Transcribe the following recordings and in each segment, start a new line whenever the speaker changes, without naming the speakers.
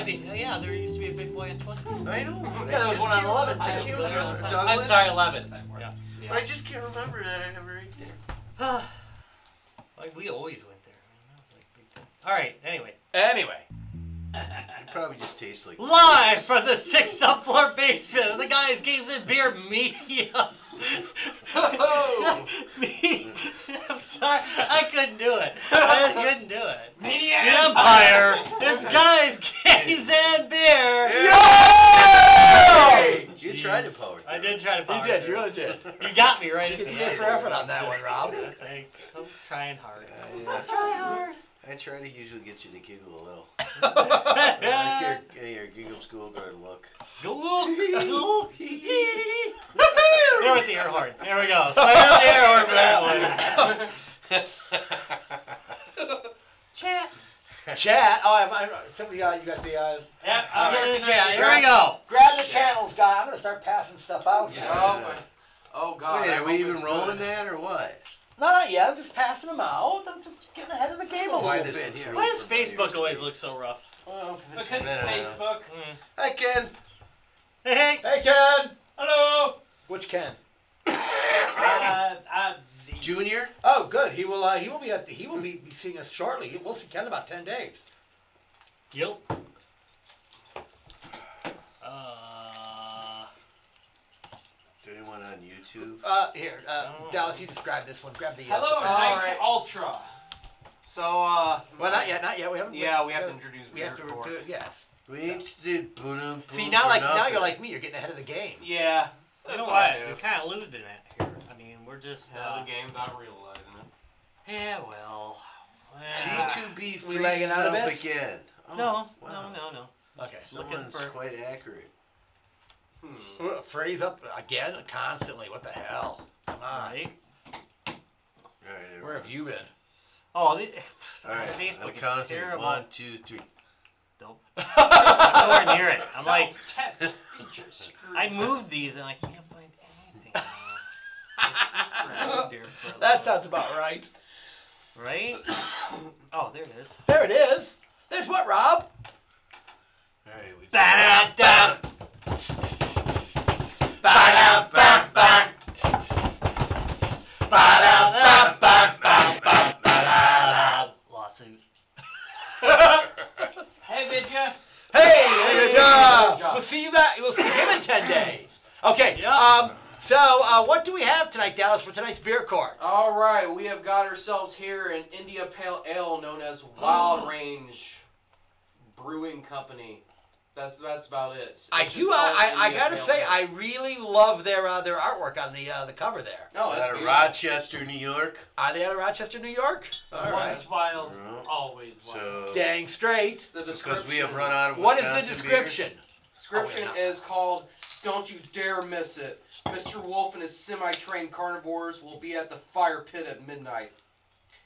I mean, yeah, there used to be a big boy on 20.
I know. But
Yeah, there was one on 11 too.
I can't remember.
I'm sorry, 11.
Yeah. But I just can't remember that I ever ate there.
Like, we always went there. That was like big thing. All right. Anyway.
It probably just tastes like
Live from the 6th subfloor basement of the Guys Games and Beer Media. I'm sorry, I couldn't do it. I just couldn't do it. Media Empire. It's Guys Games and Beer.
Yay! You tried to power through.
I did try to power
You did.
through.
You really did.
You got me right at the
You
end.
get for effort on that one, Rob.
Thanks. I'm trying hard.
Try hard. I try to usually get you to giggle a little. Your giggle school got to look.
Look. There with the air horn. There we go. Fire up the air horn for that one.
Chat. Oh, somebody you got the.
Yeah, I'm getting the chat. Here we go.
Grab the channels, guy. I'm gonna start passing stuff out.
Yeah.
Oh God.
Wait, are we even rolling that or what?
No, not yet. I'm just passing them out. I'm just getting ahead of the game a little bit here.
Why does Facebook always look so rough?
Well,
Because Facebook.
Hi, Ken.
Hey.
Hey, Ken.
Hello.
Which Ken?
Z.
Junior.
Oh, good. He will be seeing us shortly. We'll see Ken in about 10 days.
Yep.
Anyone on YouTube?
Here, Dallas, you describe this one. Grab the.
Hello, Knight Ultra. So,
well, not yet. We haven't.
Yeah, we have to introduce.
We have to do it. Yes.
We ain't did boom.
See, now you're like me. You're getting ahead of the game.
Yeah.
You know what? We're kind of losing it here. I mean, we're just.
The game, not realizing it.
Yeah, well.
G2B
We lagging out a bit?
again. Oh,
No.
Okay.
Someone's quite accurate.
Phrase up again constantly. What the hell? Come on.
Right.
Where have you been?
Oh,
all right.
Facebook
Count
is terrible.
1, 2, 3.
Nope. Nowhere near it. I'm like,
test features.
I moved these and I can't find anything.
That sounds about right.
Right? Oh, there it is.
There it is. There's what, Rob?
All right, we
Ba-da-da. Lawsuit.
Hey, Vidya.
Hey, good job. We'll see you guys. We'll see him in 10 days. Okay.
Yep.
So, what do we have tonight, Dallas, for tonight's beer court?
All right, we have got ourselves here an India Pale Ale known as Wild Range Brewing Company. That's about it.
I gotta say, I really love their artwork on the cover there.
No,
Is that out of Rochester, New York?
Are they out of Rochester, New York? All right.
Once wild, always wild.
So,
Dang straight.
The
because
description.
we have run out of
What is the
Wisconsin
description?
Description is called "Don't you dare miss it." Mr. Wolf and his semi-trained carnivores will be at the fire pit at midnight.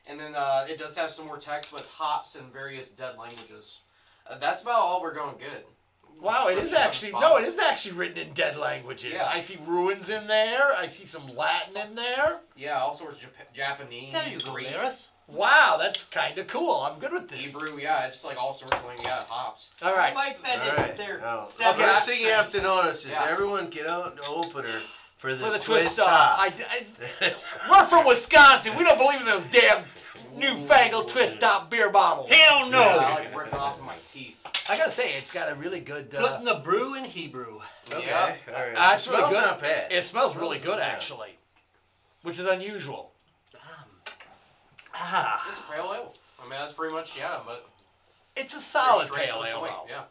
And then it does have some more text with hops and various dead languages. That's about all we're going good.
Wow, it is actually it is actually written in dead languages.
Yeah.
I see ruins in there. I see some Latin in there.
Yeah, all sorts of Japanese,
That is
Greek,
hilarious.
Wow, that's kind of cool. I'm good with this.
Hebrew. Yeah, it's like all sorts of hops.
All right.
I like that
All right.
they're
Now,
separate.
first thing you have to notice is
Yeah.
everyone get out an opener for this
For the twist
top.
off. We're from Wisconsin. We don't believe in those damn newfangled twist top beer bottles.
Hell no.
Yeah, I like ripping off of my teeth.
I gotta say, it's got a really good.
Putting the brew in Hebrew.
Okay,
Yeah.
all right.
That's
It
really
smells
good.
not bad.
It smells really good, actually, which is unusual.
It's a pale ale. I mean, that's pretty much but
It's a solid
straight to
pale
the
ale,
point,
though.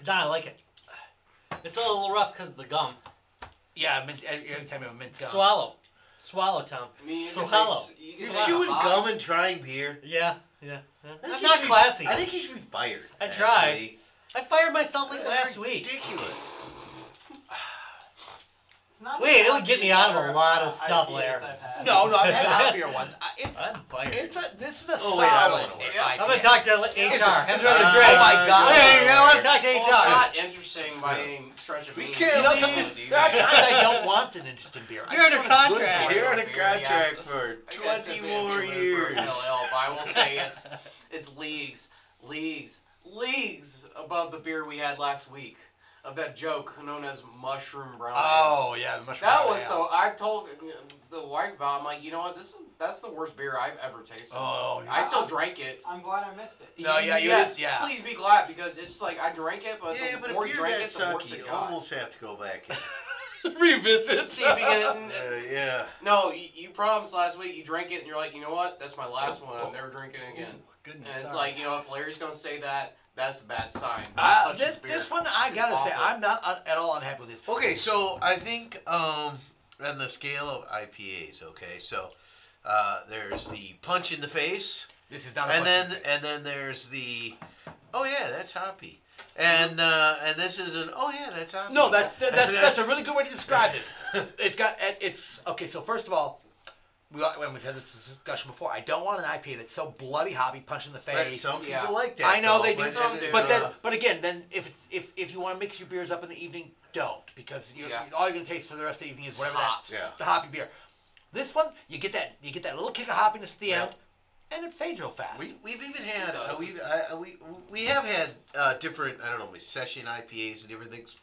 Yeah. I like it. It's a little rough because of the gum.
Yeah, every time you have a mint gum.
Swallow, Tom.
I mean,
Swallow.
You're chewing gum and trying beer.
Yeah. I'm
think
not
you should
classy.
I think you should be fired.
I tried.
actually.
I fired myself like
That's
last week.
Ridiculous.
It's not
Wait, it
a
would get me out of a
better
lot of stuff
IPAs
there.
I've had.
No, I've had happier ones.
I'm fired.
This is a
Oh, wait, I don't
solid.
wanna work.
IPA.
I'm gonna talk to HR. Have another
Oh
drink.
my God.
Hey, I want to talk to
Well, it's
HR.
not interesting by any stretch of
We
means.
can't
You know
leave.
something? There are times I don't want an interesting beer. I
You're
just
under
want a good
contract.
beer.
You're in a
Beer, yeah.
contract for
I guess
20
if
more
you're
years.
for a pale ale, but I will say it's leagues leagues above the beer we had last week. Of that joke known as mushroom brown ale.
Oh yeah, the mushroom.
That
brown
was
ale.
I told the wife about. I'm like, you know what? That's the worst beer I've ever tasted.
Oh,
I still drank it.
I'm glad I missed it.
No, yeah, you
yes,
did, yeah.
Please be glad because it's like I drank it, but
Yeah,
the
but
more
a
you
beer
drink
that
it, the worse
sucky,
it
you
got.
almost have to go back.
Revisit.
See if you get it.
Yeah.
No, you promised last week you drank it, and you're like, you know what? That's my last one. I'm never drinking it again.
Goodness.
And it's like, you know, if Larry's gonna say that, that's a bad sign.
This one, I gotta say, I'm not at all unhappy with this.
Okay, so I think on the scale of IPAs, okay, so there's the punch in the face,
This is not.
and then there's the that's hoppy, and this is an that's hoppy.
No, that's a really good way to describe this. It's okay. So first of all, we've had this discussion before. I don't want an IPA that's so bloody hoppy, punch in the
But
face.
some people
Yeah.
like that.
I know
though,
they do,
some do.
but again, then if you want to mix your beers up in the evening, don't, because all you're gonna taste for the rest of the evening is whatever
Hops.
the hoppy beer. This one, you get that little kick of hoppiness at the
Yeah.
end, and it fades real fast.
We've even had we have had different session IPAs and different things.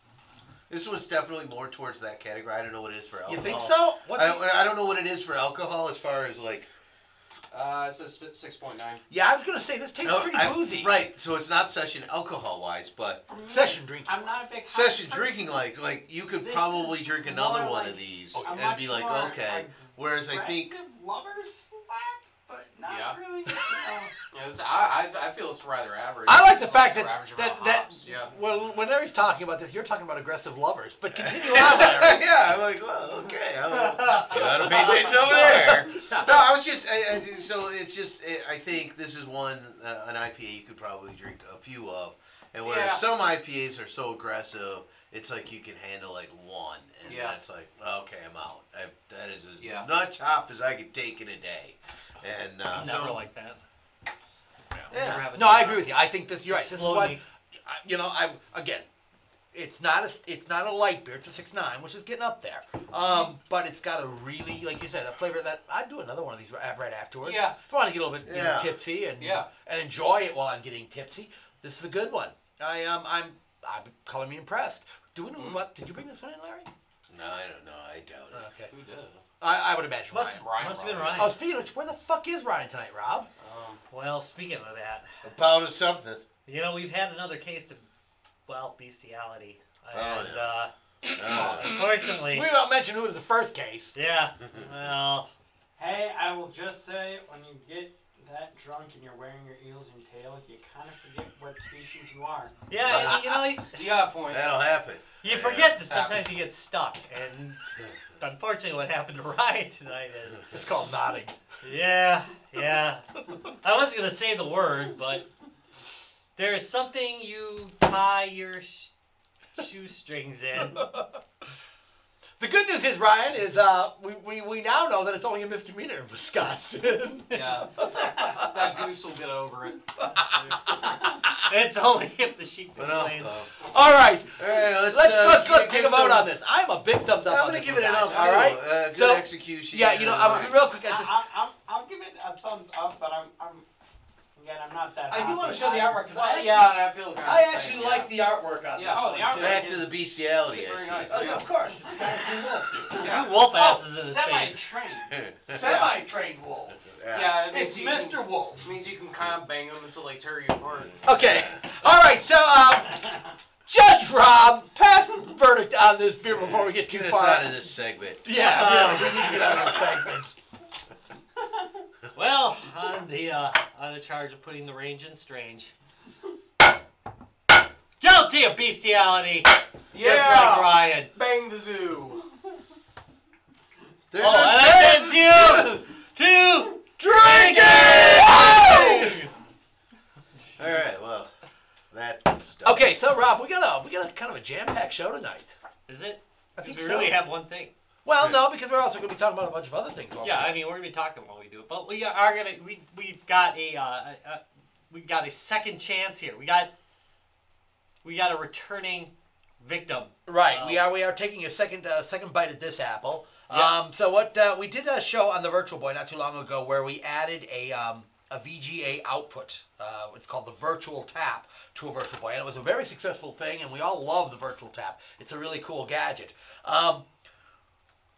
This one's definitely more towards that category. I don't know what it is for alcohol.
You think so?
I don't know what it is for alcohol as far as like.
It says 6.9.
Yeah, I was gonna say this tastes pretty boozy.
Right, so it's not session alcohol wise, but
Session drinking.
I'm not a big
session
hop
drinking
person.
like you could
This
probably
is
drink another
more
one
like
of these
a
and
much
be like,
more
okay. Whereas I think
aggressive lovers slap, but not
Yeah.
really.
Yeah, I feel it's rather average.
I like the fact
It's
that
average amount of
that
hops, yeah.
well, when Larry's talking about this, you're talking about aggressive lovers. But continue on, Larry.
yeah, I'm like, well, okay, you gotta pay attention over there. No, I was just, so it's just, I think this is one, an IPA you could probably drink a few of, and whereas some IPAs are so aggressive, it's like you can handle like one, and then it's like, okay, I'm out. That is as much hop as I could take in a day, and
Never like that.
Yeah.
Never
No, I agree with you. I think this. You're right. This is
Explode
what
me.
again. It's not a light beer. It's a 6.9, which is getting up there. But it's got a really, like you said, a flavor that I'd do another one of these right afterwards.
Yeah.
If I want to get a little bit tipsy and enjoy it while I'm getting tipsy, this is a good one. I'm calling me impressed. Do we know what? Did you bring this one in, Larry?
No, I don't know. I doubt it.
Okay.
Who did?
I would imagine
Must
Ryan.
have been Ryan.
Oh, speaking of which, where the fuck is Ryan tonight, Rob?
Well, speaking of that,
About something.
you know, we've had another case of, bestiality. And, unfortunately...
We don't mention who was the first case.
Yeah, well...
Hey, I will just say, when you get that drunk and you're wearing your eels and tail, you kind of forget what species you are.
Yeah, you know,
You got a point.
That'll happen.
you forget that sometimes you get stuck. And unfortunately what happened to Ryan tonight is...
It's called nodding.
Yeah. I wasn't going to say the word, but there is something you tie your shoestrings in.
The good news is, Ryan, is we now know that it's only a misdemeanor in Wisconsin.
Yeah. That goose will get over it.
It's only if the sheep complains.
All right.
Let's
take a vote on this. I'm a big thumbs up.
I'm
on
gonna
this
give
one,
it an
guys,
up.
all right.
Good
So,
execution.
Yeah, you know, real quick.
I'll give it a thumbs up, but I'm not that.
I do want to show the artwork because
I feel kind of
I actually like the artwork on this.
Oh, the
one,
artwork.
too.
Back to the bestiality.
Very
I
nice.
see.
Oh, of course, it's got two wolves. Dude.
Two wolf asses in his face.
Semi-trained.
Semi-trained wolves.
Yeah, it means
It's
you
Mr. Wolf.
means you can kind of bang them until they tear you apart.
Okay. All right. So, Judge Rob, pass the verdict on this beer before we get too
Get us
far.
out of this segment.
Yeah, really, we need to get out of this segment.
Well, on the charge of putting the range in strange. Guilty of bestiality, just like Ryan.
Bang the zoo.
There's
Oh,
a
and I sent you to
Drink
it!
All right. Well, that's done.
Okay, so Rob, we got a kind of a jam-packed show tonight.
Is it?
I
Because
think
we
so.
really have one thing.
Well, no, because we're also going to be talking about a bunch of other things.
Yeah, I mean, we're gonna be talking while we do it, but we are gonna. We've got a second chance here. We got a returning victim.
Right, we are taking a second bite at this apple.
Yeah.
So what we did a show on the VirtualBoy not too long ago where we added a a VGA output. It's called the Virtual Tap to a VirtualBoy, and it was a very successful thing, and we all love the Virtual Tap. It's a really cool gadget.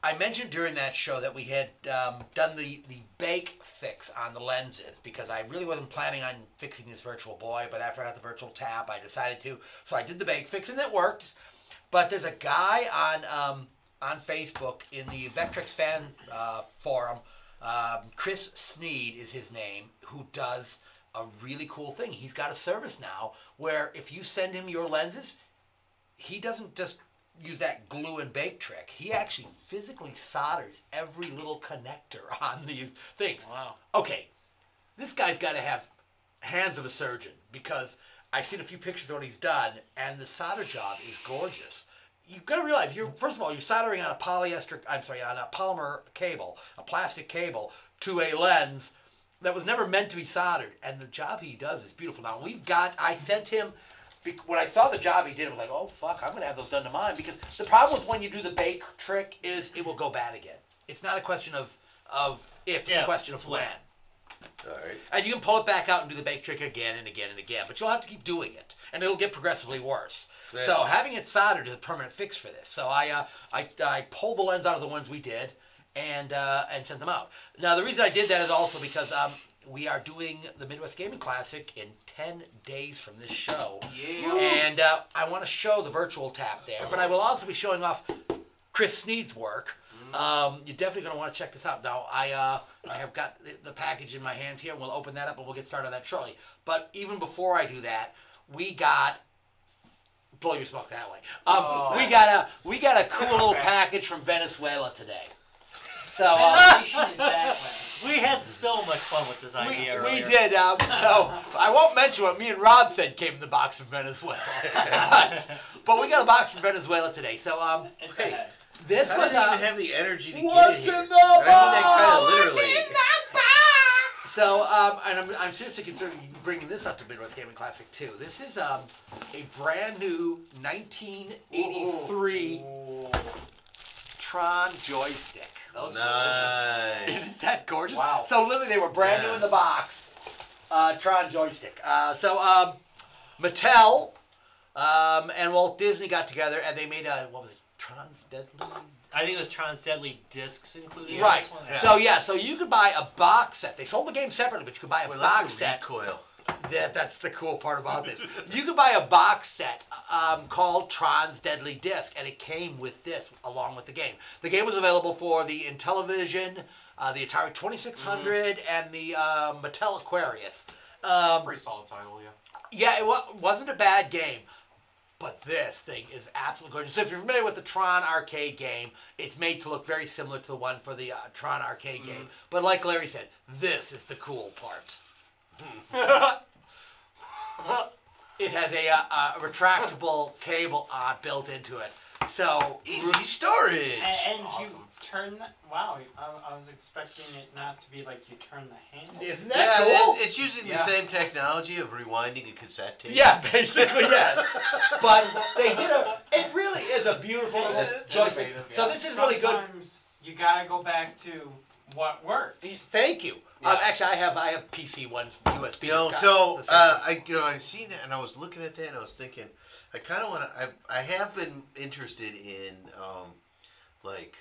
I mentioned during that show that we had done the bake fix on the lenses because I really wasn't planning on fixing this VirtualBoy, but after I got the Virtual Tap, I decided to. So I did the bake fix, and it worked. But there's a guy on Facebook in the Vectrex fan forum, Chris Sneed is his name, who does a really cool thing. He's got a service now where if you send him your lenses, he doesn't just use that glue and bake trick. He actually physically solders every little connector on these things.
Wow.
Okay, this guy's got to have hands of a surgeon because I've seen a few pictures of what he's done, and the solder job is gorgeous. You've got to realize, first of all, you're soldering on a polymer cable, a plastic cable, to a lens that was never meant to be soldered, and the job he does is beautiful. Now, I sent him, when I saw the job he did, I was like, oh, fuck, I'm going to have those done to mine, because the problem with when you do the bake trick is it will go bad again. It's not a question of if, it's a question of when.
All right.
And you can pull it back out and do the bake trick again and again and again, but you'll have to keep doing it, and it'll get progressively worse.
Yeah.
So having it soldered is a permanent fix for this. So I pulled the lens out of the ones we did and sent them out. Now the reason I did that is also because we are doing the Midwest Gaming Classic in 10 days from this show.
Yeah.
And I want to show the Virtual Tap there, but I will also be showing off Chris Sneed's work. You're definitely going to want to check this out. Now, I have got the package in my hands here, and we'll open that up, and we'll get started on that shortly. But even before I do that, we got... Blow your smoke that way. We got a cool little package from Venezuela today. So
Ventilation is that way.
We had so much fun with this idea
we
earlier.
did. So I won't mention what me and Rob said came in the box from Venezuela, but we got a box from Venezuela today. So
It's
Hey.
a
this
I
was
didn't even have the energy to
what's
get it here.
in the
And I mean that
box?
kind of literally.
So, and I'm seriously considering bringing this up to Midwest Gaming Classic too. This is a brand new 1983 Tron joystick.
Nice.
Isn't that gorgeous?
Wow.
So literally they were brand new in the box. Tron joystick. Mattel and Walt Disney got together and they made a, what was it, Tron's Deadly?
I think it was Tron's Deadly Discs included.
Right.
In this one.
Yeah.
So you could buy a box set. They sold the game separately, but you could buy a
Well,
box
that's the
set.
recoil.
That's the cool part about this. You could buy a box set called Tron's Deadly Disc, and it came with this along with the game. The game was available for the Intellivision, the Atari 2600, and the Mattel Aquarius.
Pretty solid title, yeah.
Yeah, it wasn't a bad game. But this thing is absolutely gorgeous. So if you're familiar with the Tron arcade game, it's made to look very similar to the one for the Tron arcade game. But like Larry said, this is the cool part. It has a retractable cable built into it. So
Easy storage.
and
awesome.
you turn that. Wow, I was expecting it not to be like you turn the handle.
isn't that cool?
It's using the same technology of rewinding a cassette tape.
Yeah, basically yes. But they did it really is a beautiful little
It's
joystick.
innovative,
So
yeah.
this is really good.
Sometimes you gotta go back to what works.
Thank you.
Yeah.
Actually, I have PC ones USB.
You know,
that's
so
got the same
I've seen that, and I was looking at that, and I was thinking, I kind of want to. I have been interested in like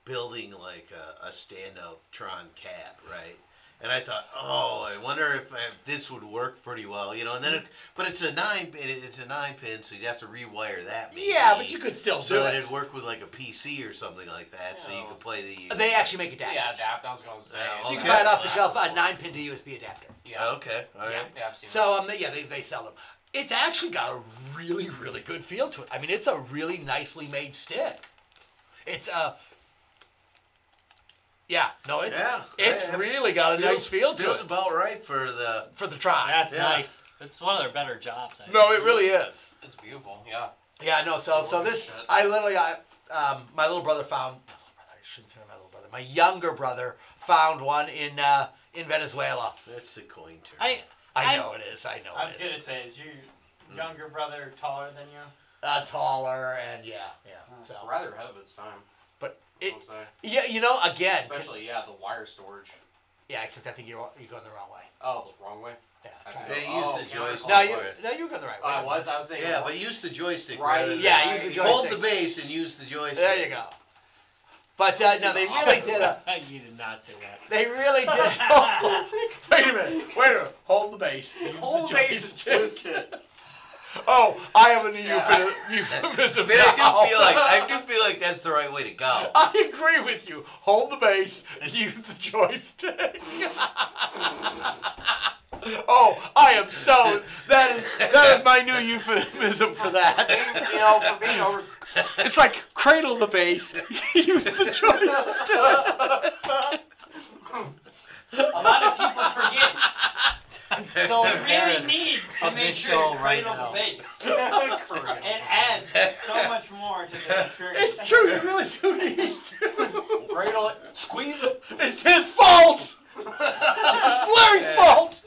building like a stand-up Tron cab, right? And I thought, oh, I wonder if this would work pretty well, you know. And then, but it's a 9-pin, so you'd have to rewire that. Maybe,
Yeah, but you could still
so
do
that
it.
it'd work with like a PC or something like that, so you could play the.
They actually make adapters.
Yeah, adapt. I was going to say.
Yeah,
You
okay.
can buy it off the shelf, a 9-pin to USB adapter.
Yeah.
Okay, all right.
Yeah, I've seen
So they sell them. It's actually got a really, really good feel to it. I mean, it's a really nicely made stick. It's it's really got a nice feel to
Feels
it
about right for the.
for the Tron.
That's
Yeah.
nice. It's one of their better jobs. I
No,
think.
it really is.
It's beautiful, yeah.
Yeah, no. So this,
Shit.
I literally, my little brother found. I shouldn't say my little brother. My younger brother found one in Venezuela.
That's the coin turn.
I know it is. I know
I
it
was
is.
gonna say, is your younger brother taller than you?
Taller and yeah.
It's
So,
rather ahead of its time,
but
I'll
it,
say.
yeah, again,
Especially, the wire storage.
Yeah, except I think you're going the wrong way.
Oh, the wrong way.
Yeah.
Yeah, use the joystick.
No,
for it.
you were going the right way.
I was thinking.
Yeah, but use the joystick.
Right.
rather than-
Yeah, use the joystick.
Hold the base and use the joystick.
There you go. But no, they really did a.
You did not say that.
They really did. Wait a minute. Hold the base. Use
Whole
the
base is
joystick.
twisted.
Oh, I have a new
Yeah.
euphemism.
I do feel like that's the right way to go.
I agree with you. Hold the base and use the joystick. Oh, I am so. That is my new euphemism for that.
You know, for being over.
It's like cradle the base, use the joystick.
A lot of people forget.
I'm so
You really
embarrassed
need to
of
make
this
sure
show
to
right
cradle
now.
the base. It adds so much more to the experience.
It's true. You really do need to.
Cradle it. Squeeze it.
It's his fault. It's Larry's fault.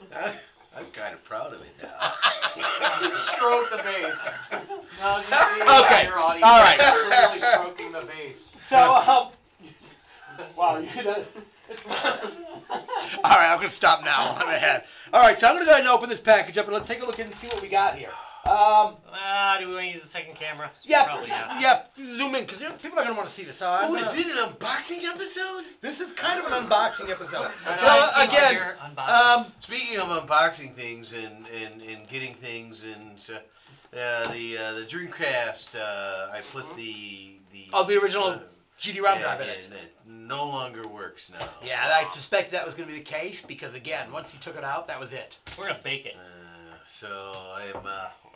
I'm kind of proud of it now.
Stroke the base. No, just see
Okay,
your audience.
all right.
Clearly stroking the base.
So, wow, you that. All right, I'm gonna stop now. I'm ahead. All right, so I'm gonna go ahead and open this package up and let's take a look and see what we got here.
Do we want to use the second camera?
Yeah,
Probably not.
yeah. Zoom in because people are gonna want to see this. So I'm
Oh, is
gonna-
it an unboxing episode?
This is kind of an unboxing episode.
Guys,
So
keep
again,
your unboxing.
Speaking of unboxing things and getting things and the Dreamcast, I put the
original GD-ROM drive in
yeah,
it.
it no longer works now.
Yeah, I suspect that was going to be the case because again, once you took it out, that was it.
We're gonna bake it.
So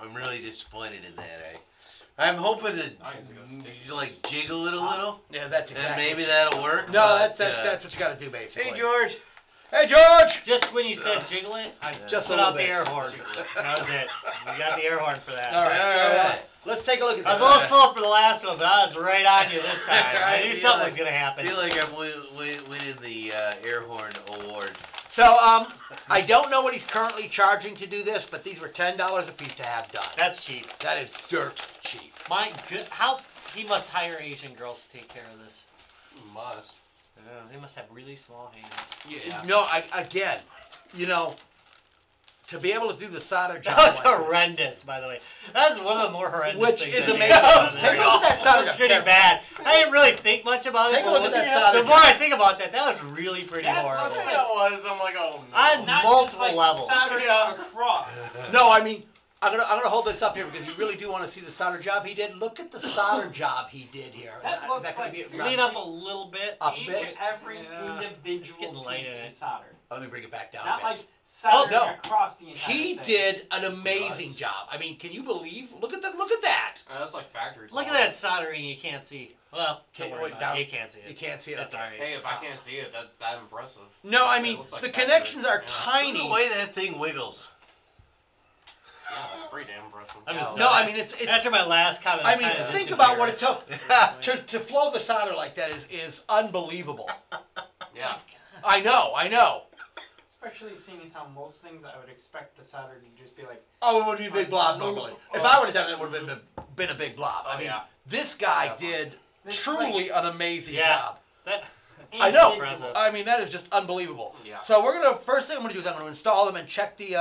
I'm really disappointed in that. I'm hoping to like jiggle it a little,
Yeah, that's
and
exactly.
maybe that'll work.
No,
but,
that's what you got to do basically.
Hey George.
Hey George.
Just when you said jiggle it, I
Just
just
a
put
little
out the
bit.
air horn. That was it. You got the air horn for that.
All right, so
Alright.
let's take a look at
I was
this.
a little slow for the last one, but I was right on you this time. I knew
I
something
feel
was gonna
I
happen.
feel like I'm winning the air horn award.
So I don't know what he's currently charging to do this, but these were $10 a piece to have done.
That's cheap.
That is dirt cheap.
My good, how he must hire Asian girls to take care of this.
Must.
They must have really small hands.
Yeah.
No, again, you know, to be able to do the solder job.
That was
like this,
horrendous, by the way. That was one of the more horrendous
Which
things.
is
I
amazing.
did.
Take a look at that
That
solder
was
job.
pretty bad. I didn't really think much about it.
Take a
but
look at that solder
The more
job.
I think about that, that was really pretty
That
horrible.
looks
That was. I'm like, oh no.
On
Not
multiple
just like
levels.
soldering across.
No, I mean, I'm gonna hold this up here because you really do want to see the solder job he did. Look at the solder job he did here.
That
Is
looks
gonna
like
be
seriously-
Lean up a little bit.
Up a
Each
bit?
and every
Yeah, it's
individual
getting light
piece
in it.
is soldered.
Let me bring it back down
Not
a
like
bit.
soldering
no.
across the entire
He
thing.
did an amazing job. I mean, can you believe? Look at that.
That's like factory.
Look at that soldering you can't see. Well,
Okay,
don't worry
wait,
about
down.
it. You can't see
You
it.
can't see it.
That's
up there.
alright.
Hey, if I can't see it, that's that impressive.
No, I
It
mean
looks like
the
factory.
connections are
Yeah.
Look at
tiny.
the way that thing wiggles.
Yeah, that's pretty damn impressive.
I'm just
No, I mean it's.
After my last comment,
I
I'm
mean,
kinda just
think about what it
embarrassed.
took to flow the solder like that is unbelievable.
Yeah.
I know.
Especially seeing as how most things I would expect the solder to just be like,
Oh, it would be a big blob normally. If I would have done it, it would have been a big blob. I
Oh,
mean,
yeah.
this guy
Yeah.
did
This is
truly an amazing
Yeah.
job.
That,
I know.
individual.
I mean, that is just unbelievable.
Yeah.
So first thing I'm gonna do is I'm gonna install them and check the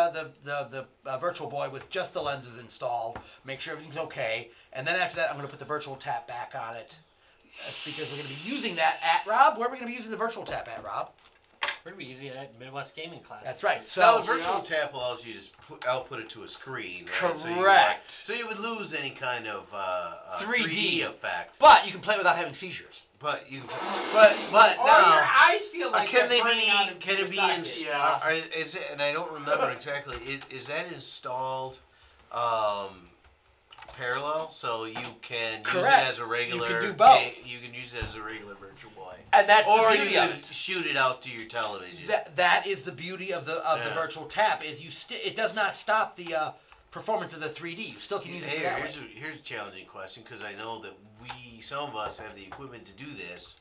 VirtualBoy with just the lenses installed, make sure everything's okay, and then after that I'm gonna put the virtual tap back on it. That's because we're gonna be using that at Rob. Where are we gonna be using the virtual tap at, Rob?
we're gonna be using it at Midwest Gaming Class.
That's right.
Now
So
the virtual tap allows you to output it to a screen. Right?
Correct.
So you would lose any kind of
3D.
effect.
but you can play without having seizures.
But
Or your
now.
eyes feel like
Can
they're
they
burning out
be?
of
Can
your
it be?
sockets.
Yeah.
Is it? And I don't remember exactly. Is that installed parallel? So you can
Correct.
use it as a regular.
You can do both.
You can use it as a regular VirtualBoy.
And that's
Or
the
you
beauty of
can
it.
shoot it out to your television.
That is the beauty of the
Yeah.
virtual tap is it does not stop the performance of the 3D. You still can use it that way.
Here's a challenging question because I know that some of us have the equipment to do this.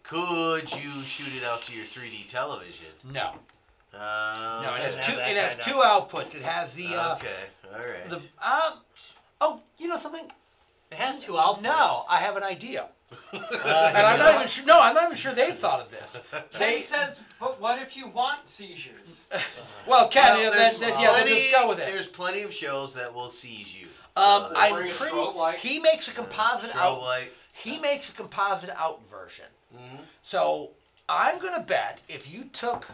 Could you shoot it out to your 3D television?
No, it
doesn't
has
have that
it has
kind
two outputs. It has the
Okay, all right.
you know something?
It has 2 outputs.
No, I have an idea. And I'm not even sure. No, I'm not even sure they've thought of this.
Ken says, "But what if you want seizures?"
Well, Ken,
Well,
let's just go with it.
There's plenty of shows that will seize you.
I'm
Bring a
pretty.
strobe light.
He makes a composite out.
light.
He makes a composite out version.
Mhm.
So I'm gonna bet if you took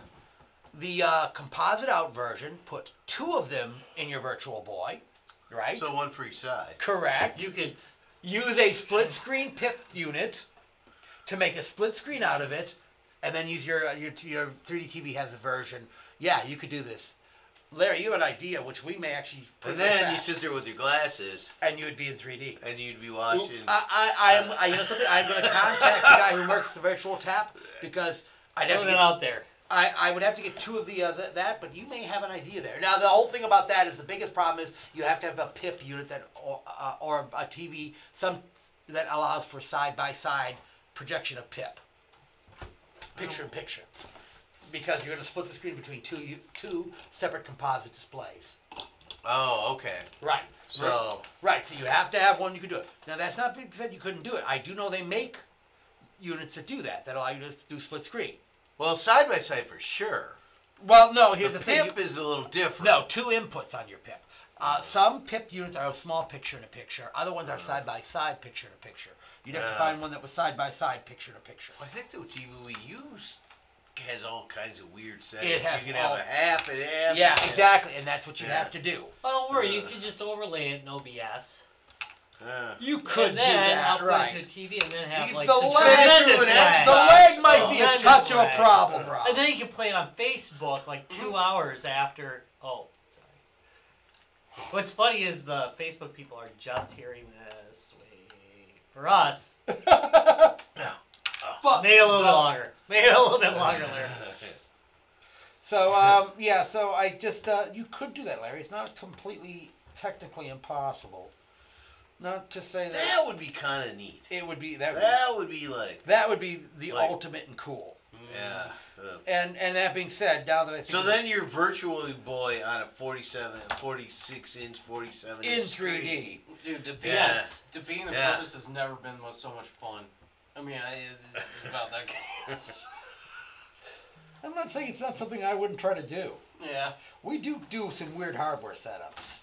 the composite out version, put 2 of them in your Virtual Boy, right?
So one for each side.
Correct.
You could.
Use a split screen pip unit to make a split screen out of it, and then use your 3D TV has a version. Yeah, you could do this. Larry, you have an idea which we may actually put
And then
back,
you sit there with your glasses,
and you would be in 3D.
and you'd be watching.
You know something? I'm going to contact the guy who works the virtual tap because I'd have
Put
to
it
get,
out there.
I would have to get 2 of the that, but you may have an idea there. Now the whole thing about that is the biggest problem is you have to have a PIP unit that or a TV that allows for side-by-side projection of PIP, picture in picture, because you're going to split the screen between two separate composite displays.
Oh, okay.
Right.
So
Right. So you have to have one you can do it. Now that's not being said you couldn't do it. I do know they make units that do that allow you to do split screen.
well, side by side for sure.
Well, no. Here's the thing.
PIP is a little different.
No, 2 inputs on your PIP. Some PIP units are a small picture in a picture. Other ones are side-by-side picture in a picture. You'd have to find one that was side-by-side picture in a picture.
I think the TV we use has all kinds of weird settings.
It has
you can have a half and half.
Yeah,
and
exactly, and that's what you
Yeah.
have to do.
Oh, don't worry. You could just overlay it in OBS.
You could
and
do
then
that,
upload
right?
to a TV and then have
You
like
can
some
select
tremendous
an
lag.
The
Xbox.
leg might be a
Tremendous
touch of a
lag.
problem, bro.
And then you can play it on Facebook like 2 hours after. Oh, sorry. What's funny is the Facebook people are just hearing this. Wait, for us,
Fuck.
make it a little bit longer. Make it a little bit longer, Larry.
So, yeah, so I just, you could do that, Larry. It's not completely technically impossible. Not to say that
That would be kind of neat.
it would be,
That would be like.
that would be the
Like-
ultimate and cool.
Yeah.
And that being said, now that I think
So then your Virtual Boy on a 46-inch, 47
in
inch
3D.
Dude, defeating,
Yeah.
defeating the
Yeah.
purpose has never been so much fun. I mean, it's about that game.
I'm not saying it's not something I wouldn't try to do.
Yeah.
We do some weird hardware setups.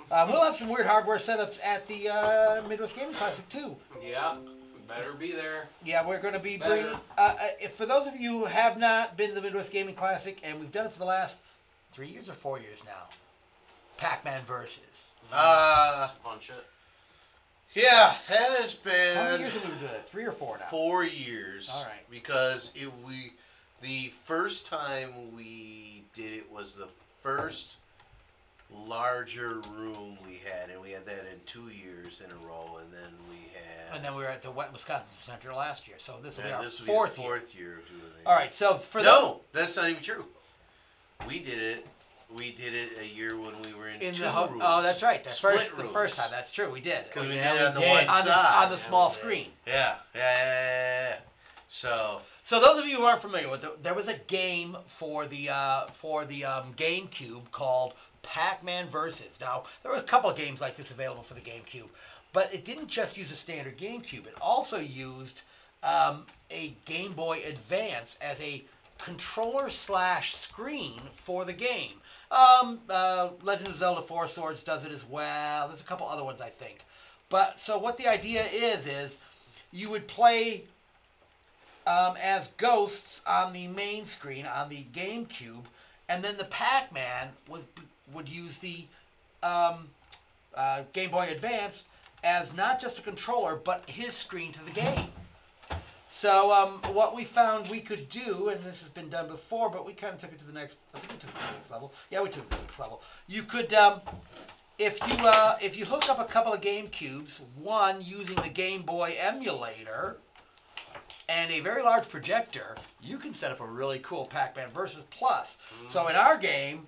We'll have some weird hardware setups at the Midwest Gaming Classic too.
Yeah. Better be there.
Yeah, we're going to be
Better.
bringing. If for those of you who have not been to the Midwest Gaming Classic, and we've done it for the last 3 years or 4 years now, Pac-Man versus.
Some fun shit.
Yeah, that has
How many
been
years have we been doing it? 3 or 4 now.
4 years.
All right.
Because the first time we did it was the first larger room we had, and we had that in 2 years in a row, and then we had.
And then we were at the Wisconsin Center last year, so this will be our
this will
fourth
be the
year.
fourth year of doing it.
All right, so for
No, that's not even true. We did it. We did it a year when we were in two rooms.
Oh, that's right. The
Split
first
rooms.
time. That's true. We did.
Because we
Yeah,
did it on the
we
one
did.
side.
On the small screen.
Yeah. So.
So those of you who aren't familiar with it, there was a game for the GameCube called Pac-Man Versus. Now there were a couple of games like this available for the GameCube, but it didn't just use a standard GameCube. It also used a Game Boy Advance as a controller/screen for the game. Legend of Zelda 4 Swords does it as well. There's a couple other ones I think. But so what the idea is you would play as ghosts on the main screen on the GameCube, and then the Pac-Man would use the Game Boy Advance as not just a controller, but his screen to the game. So what we found we could do, and this has been done before, but we kind of took it to the next. I think we took it to the next level. Yeah, we took it to the next level. You could, if you hook up a couple of GameCubes, one using the Game Boy emulator and a very large projector, you can set up a really cool Pac-Man Versus Plus. So in our game,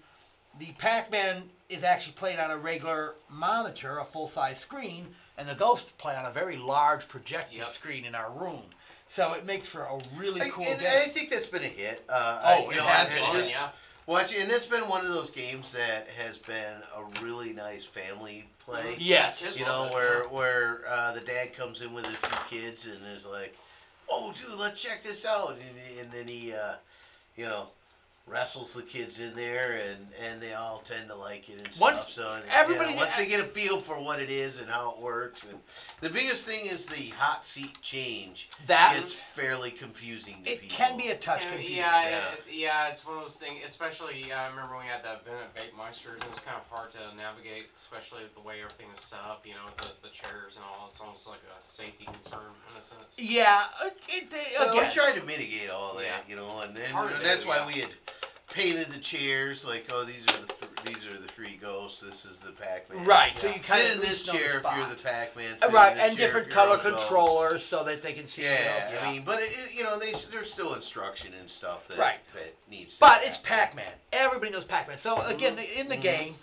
the Pac-Man is actually played on a regular monitor, a full-size screen, and the ghosts play on a very large projected screen in our room. So it makes for a really cool game.
I think that's been a hit.
It has been,
Watch, and it's been one of those games that has been a really nice family play.
Yes.
You know, where the dad comes in with a few kids and is like, "Oh, dude, let's check this out," and then he, you know, wrestles the kids in there, and they all tend to like it and stuff. So
everybody,
once they get a feel for what it is and how it works, and the biggest thing is the hot seat change. It's fairly confusing to people.
It can be a touch confusing.
Yeah, it's one of those things. Especially, I remember when we had that event at Vape Meisters. It was kind of hard to navigate, especially the way everything was set up. You know, the chairs and all. It's almost like a safety concern in a sense.
Yeah,
we tried to mitigate all that, you know, and that's why we had painted the chairs like, oh, these are the three ghosts. This is the Pac-Man.
Right. So you kind
sit
of
in this chair if you're the Pac-Man.
Right, and different color controllers so that they can see.
Yeah, I mean, but you know, there's still instruction and stuff that that needs.
But it's Pac-Man. Everybody knows Pac-Man. So again, in the game,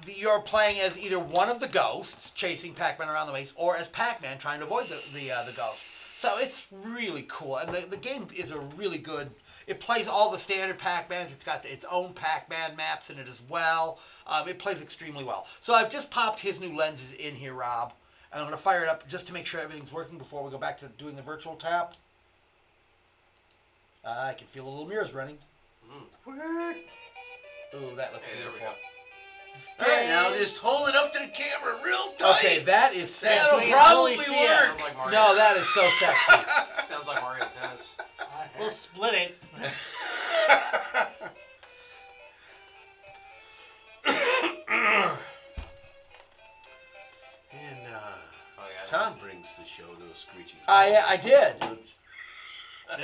you're playing as either one of the ghosts chasing Pac-Man around the maze, or as Pac-Man trying to avoid the ghosts. So it's really cool, and the game is a really good. It plays all the standard Pac-Mans. It's got its own Pac-Man maps in it as well. It plays extremely well. So I've just popped his new lenses in here, Rob. And I'm going to fire it up just to make sure everything's working before we go back to doing the virtual tap. I can feel the little mirrors running. Ooh, that looks beautiful.
All right, now just hold it up to the camera real tight.
Okay, that is sexy.
That'll probably work.
Like
no, that is so sexy.
Sounds like Mario Tennis.
We'll split it.
And Tom brings the show to a screeching.
I did.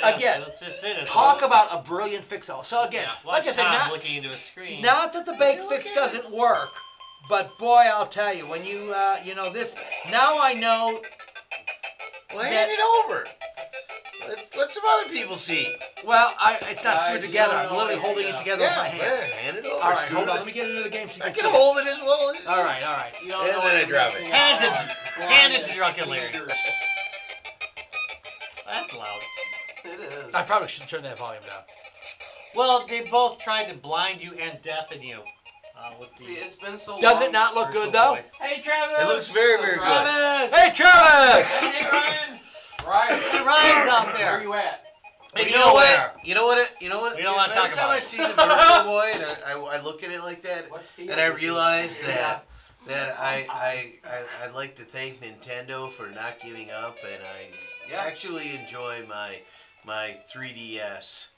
Again,
let's just sit it.
Talk about a brilliant fix-all. So again,
like I said,
not
looking into a screen.
Not that the bake fix doesn't work, but boy, I'll tell you, when you you know this. Now I know.
Well, hand it over. Let some other people see.
Well, it's not screwed together. I'm literally holding it together with my hands.
Hand it over.
All right, hold on. Let me get into the game so you
I
can
can
see.
hold it as well.
All right.
And then I drop it.
Hand it to Drunken Larry. That's loud.
It is.
I probably should turn that volume down.
Well, they both tried to blind you and deafen you.
See, it's been so long.
Does it not look good though?
Hey, Travis.
It looks very, very good.
Travis!
Hey, Travis!
Hey, Ryan.
Ryan's out
Where
there.
are you at?
And you know what? You know what?
We don't want to talk
Every time
about
I
it.
see the VirtualBoy and I look at it like that, and I realize that I'd like to thank Nintendo for not giving up, and I actually enjoy my 3DS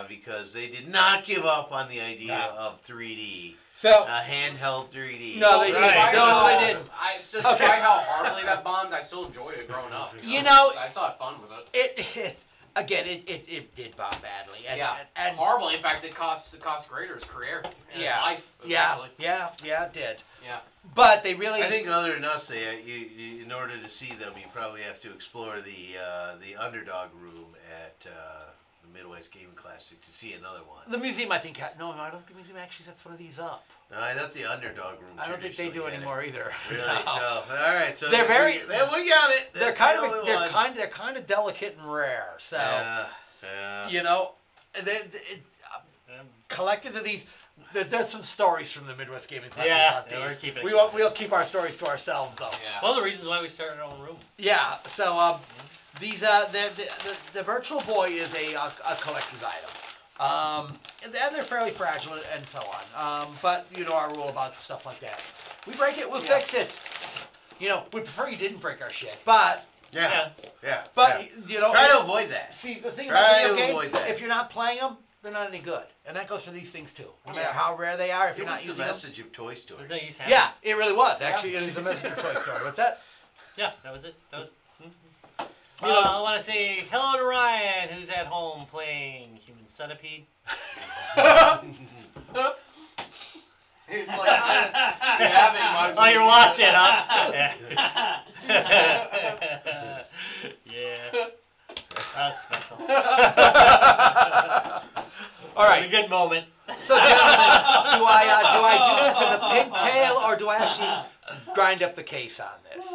because they did not give up on the idea of 3D.
So
handheld 3D.
No, they didn't. No, they didn't.
Despite how horribly that bombed, I still enjoyed it growing up.
You know,
I still had fun with it.
It did bomb badly. And
horrible. In fact, it cost Grader's career and his life.
Yeah, it did. Yeah. But they really.
I think other than us, you in order to see them, you probably have to explore the underdog room at the Midwest Gaming Classic to see another one.
The museum, I think. No, I don't think the museum actually sets one of these up.
No, I thought the underdog room.
I don't think they do anymore either.
Really?
No.
All right. So
they're very.
We got it.
They're kind of delicate and rare. So.
Yeah.
You know, collectors of these. There's some stories from the Midwest Gaming Classic about these.
We're keeping it.
We'll keep our stories to ourselves, though.
Yeah. One of the reasons why we started our own room.
Yeah. So these the Virtual Boy is a collector's item, and they're fairly fragile and so on. But you know our rule about stuff like that. We break it, we'll fix it. You know, we prefer you didn't break our shit, but.
Yeah.
But you know,
try to avoid that.
See, the thing about video games, if you're not playing them, they're not any good, and that goes for these things too. No matter how rare they are, if you're not using them.
It was the message of Toy Story.
Yeah, it really was. Actually, it was the message of Toy Story. What's that?
Yeah, that was it. That was. I want to say hello to Ryan, who's at home playing Human Centipede.
It's like
oh, you're watching, huh? Yeah. That's special.
All right.
It was a good moment.
So, gentlemen, do I do this as a pigtail, or do I actually grind up the case on this?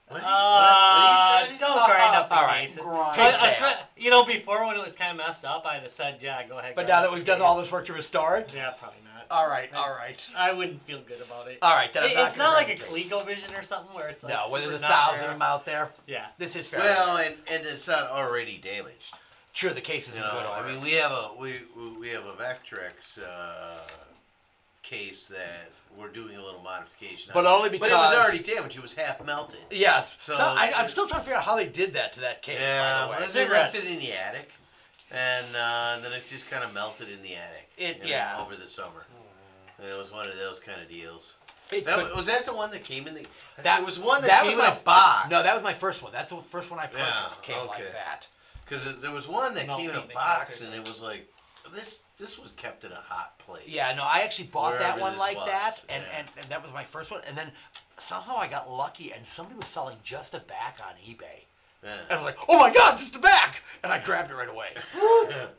What are you trying to
don't grind up the
All right.
case.
Grind.
You know, before when it was kind of messed up, I'd have said, yeah, go ahead.
But
grind
now
up
that
the
we've done
case.
all this work to restore it?
Yeah, probably not.
All right, all right.
I wouldn't feel good about it.
All right, then I'm not
It's
gonna
not like
grind
a
the case.
ColecoVision or something where it's like
No, where
super
there's
not
1,000 of
rare.
them out there.
Yeah.
This is fair.
Well, and it's not already damaged.
Sure, the case is
You
in good
know,
order.
I mean, we have a Vectrex case that we're doing a little modification on.
But only because...
But it was already damaged. It was half melted.
Yes.
So-
I'm still trying to figure out how they did that to that case,
Yeah,
by the way.
well, they left it in the attic, and then it just kind of melted in the attic.
Yeah.
Over the summer. It was one of those kind of deals.
It
That,
could-
was that the one that came in the?
That-
there was one that,
that
came
was
in
my-
a box.
No, that was my first one. That's the first one I
Yeah,
purchased. Came like
okay.
that.
Because there was one that came in a
Melting
box,
the
and it was like this was kept in a hot place.
Yeah, no, I actually bought that
Wherever
one
this
like
was,
that, and,
yeah.
and that was my first one. And then somehow I got lucky, and somebody was selling just a back on eBay.
Yeah.
And I was like, oh my god, just a back! And I grabbed it right away.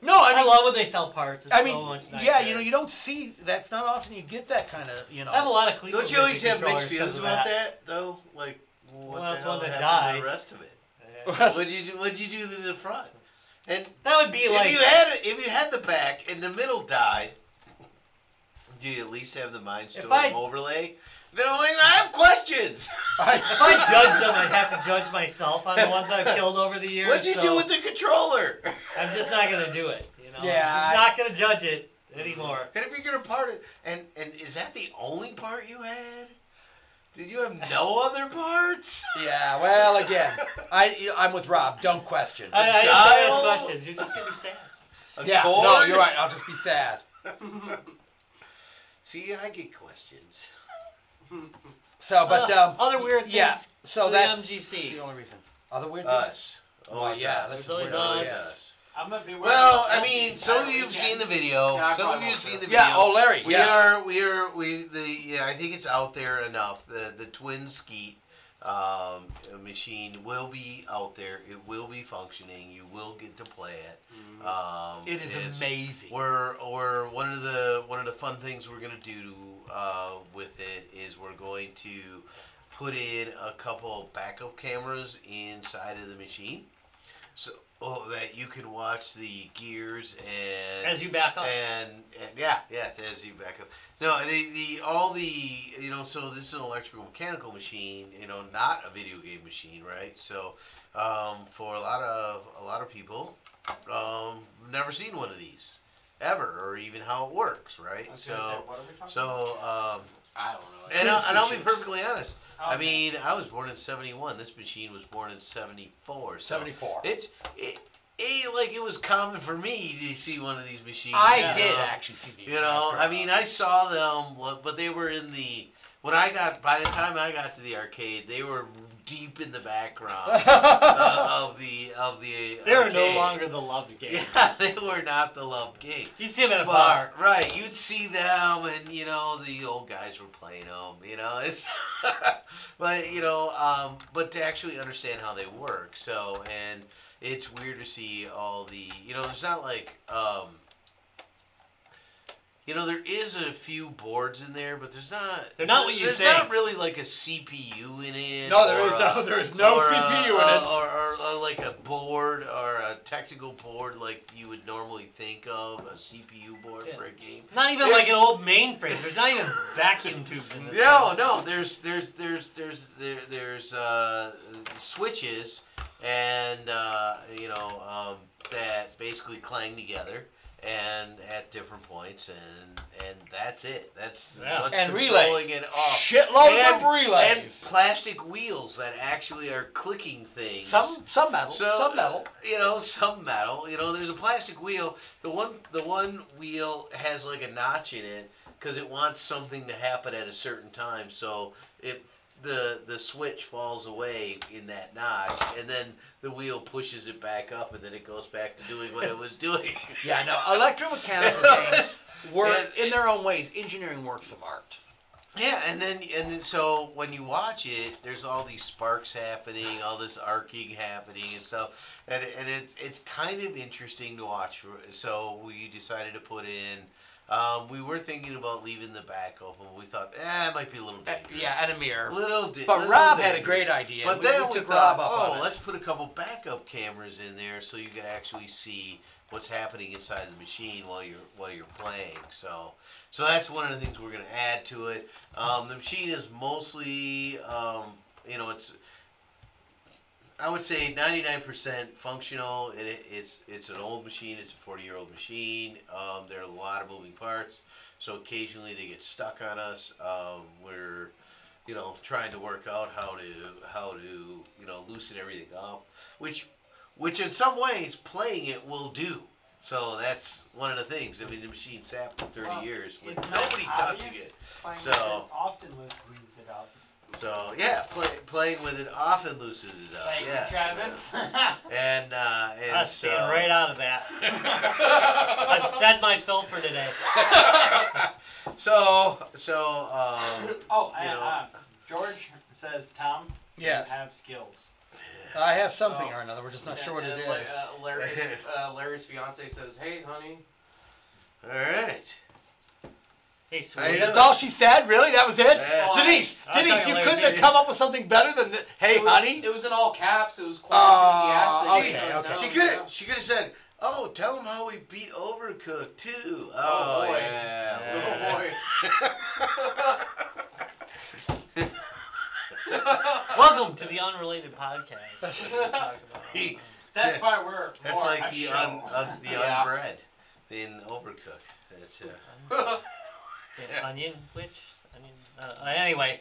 No, I
I
mean,
love when they sell parts. It's
I mean,
so much nicer.
yeah, you know, you don't see, that's not often you get that kind of, you know.
I have a lot of ColecoVision
Don't you always have
controllers
mixed feelings
'cause of
about that, though? Like, what
Well,
the
it's
hell
one that
happened to
died.
the rest of it?
Yeah.
What'd you do to the front? And
That would be like
if you had the back and the middle died, do you at least have the Mindstorm overlay? No, I have questions.
if I judge them, I'd have to judge myself on the ones I've killed over the years.
What'd you
so
do with the controller?
I'm just not gonna do it. You know,
Yeah,
I'm just not gonna judge it anymore.
And if you're gonna part it, and is that the only part you had? Did you have no other parts?
Yeah, well, again, I'm with Rob. Don't question.
I didn't
dial?
ask questions. You're just gonna be sad.
Yeah, no,
cord?
you're right. I'll just be sad.
See, I get questions.
So, but
other weird things.
yeah. So
for
that's
the MGC.
the only reason. Other weird things.
Us.
Well, yeah, that's
There's always
weird.
us.
Yes.
I'm gonna be wearing
Well,
a
I mean, some of you have seen the video.
Yeah, I
Some of
probably
you have
won't
seen the
do
video.
Yeah. Oh, Larry. Yeah.
Yeah, I think it's out there enough. The twin skeet machine will be out there. It will be functioning. You will get to play it.
It is amazing.
We're one of the fun things we're gonna do with it is we're going to put in a couple backup cameras inside of the machine, so that you can watch the gears and
As you back up.
and yeah, as you back up. No, all the so this is an electrical mechanical machine, not a video game machine, right? So for a lot of people, never seen one of these ever, or even how it works, right?
I was gonna say, what are we talking about?
I don't know.
And I'll be perfectly honest. I
Okay.
mean, I was born in '71. This machine was born in '74. So
74.
it like it was common for me to see one of these machines.
I did actually see the.
I mean, I saw them, but they were in the. By the time I got to the arcade, they were deep in the background of the.
They were
arcade.
no longer the loved game.
Yeah, they were not the loved game.
You'd see them at a
But,
bar.
right, you'd see them, and the old guys were playing them. It's, but but to actually understand how they work. So, and it's weird to see all the. There's not like. There is a few boards in there, but there's not.
They're not what you
There's
think.
not really like a CPU in it.
No, there
or
is no
or
CPU in it.
Or like a board or a technical board like you would normally think of a CPU board
Yeah.
for a game.
Not even like an old mainframe. There's not even vacuum tubes in this.
No. There's switches and that basically clang together and at different points and that's it. That's
Yeah.
what's
And
controlling
relays.
it off.
Shitloads of
And
relays.
plastic wheels that actually are clicking things.
Some metal. Some metal.
Some metal. There's a plastic wheel. The one wheel has like a notch in it because it wants something to happen at a certain time. So if the switch falls away in that notch, and then the wheel pushes it back up, and then it goes back to doing what it was doing.
Yeah, no. Electromechanical games were, in their own ways, engineering works of art.
Yeah, and then so when you watch it, there's all these sparks happening, all this arcing happening and stuff, and it's kind of interesting to watch. So we decided to put in We were thinking about leaving the back open. We thought, it might be a little dangerous.
Yeah, and a mirror.
But
Rob had a great idea.
But then we
took
thought,
Rob up on it.
let's put a couple backup cameras in there so you can actually see what's happening inside the machine while you're playing. So that's one of the things we're going to add to it. The machine is mostly, it's, I would say 99% functional. It's an old machine. It's a 40-year-old machine. There are a lot of moving parts, so occasionally they get stuck on us. We're trying to work out how to loosen everything up, which in some ways playing it will do. So that's one of the things. I mean, the machine sat for 30 years with nobody touching it. So
often loosens it up.
So yeah, playing with it often loosens it up.
Thank you, Travis.
And
I'm staying right out of that. I've said my fill for today. George says, Tom,
yes.
You have skills.
I have something or another. We're just not sure what it is.
Larry's fiance says, "Hey, honey."
All right.
Hey, sweetie.
That's all she said? Really? That was it?
Yeah.
Denise, you couldn't have come up with something better than this? Hey, honey?
It was in all caps. It was quite enthusiastic.
Okay.
She could have said, "Oh, tell them how we beat Overcooked too."
Oh boy.
Yeah.
Oh boy.
Welcome to the Unrelated Podcast. Where we talk about,
That's why we're
That's
more
like
a
the
show.
unbread in Overcooked. That's
Is it onion? Which? Onion? Anyway.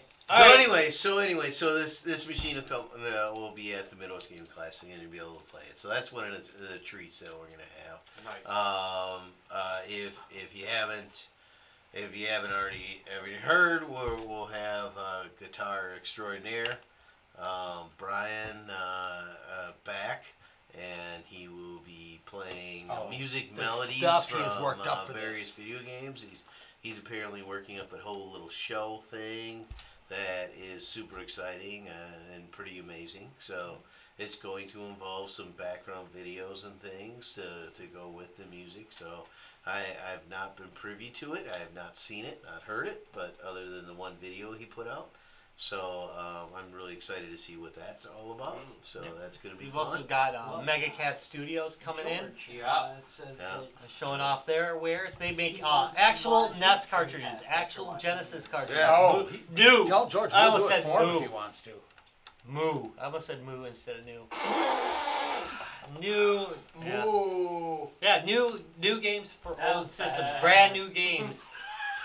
So this machine will be at the Midwest Game Classic and you'll be able to play it. So that's one of the treats that we're gonna have.
Nice.
If you haven't already heard, we'll have guitar extraordinaire Brian back, and he will be playing music melodies from various video games. He's apparently working up a whole little show thing that is super exciting and pretty amazing. So it's going to involve some background videos and things to go with the music. So I've not been privy to it. I have not seen it, not heard it, but other than the one video he put out. So I'm really excited to see what that's all about. So that's going to be
We've
fun.
also got Mega Cat Studios coming in.
Yeah.
Showing off their wares. They make actual NES cartridges, actual Genesis cartridges.
Yeah.
New.
Tell George
I
we'll
almost
do it
said
for him
moo.
if he wants to.
Moo. I almost said moo instead of new. New. Yeah.
Ooh.
Yeah, new games for
That
old
was
systems.
bad.
Brand new games.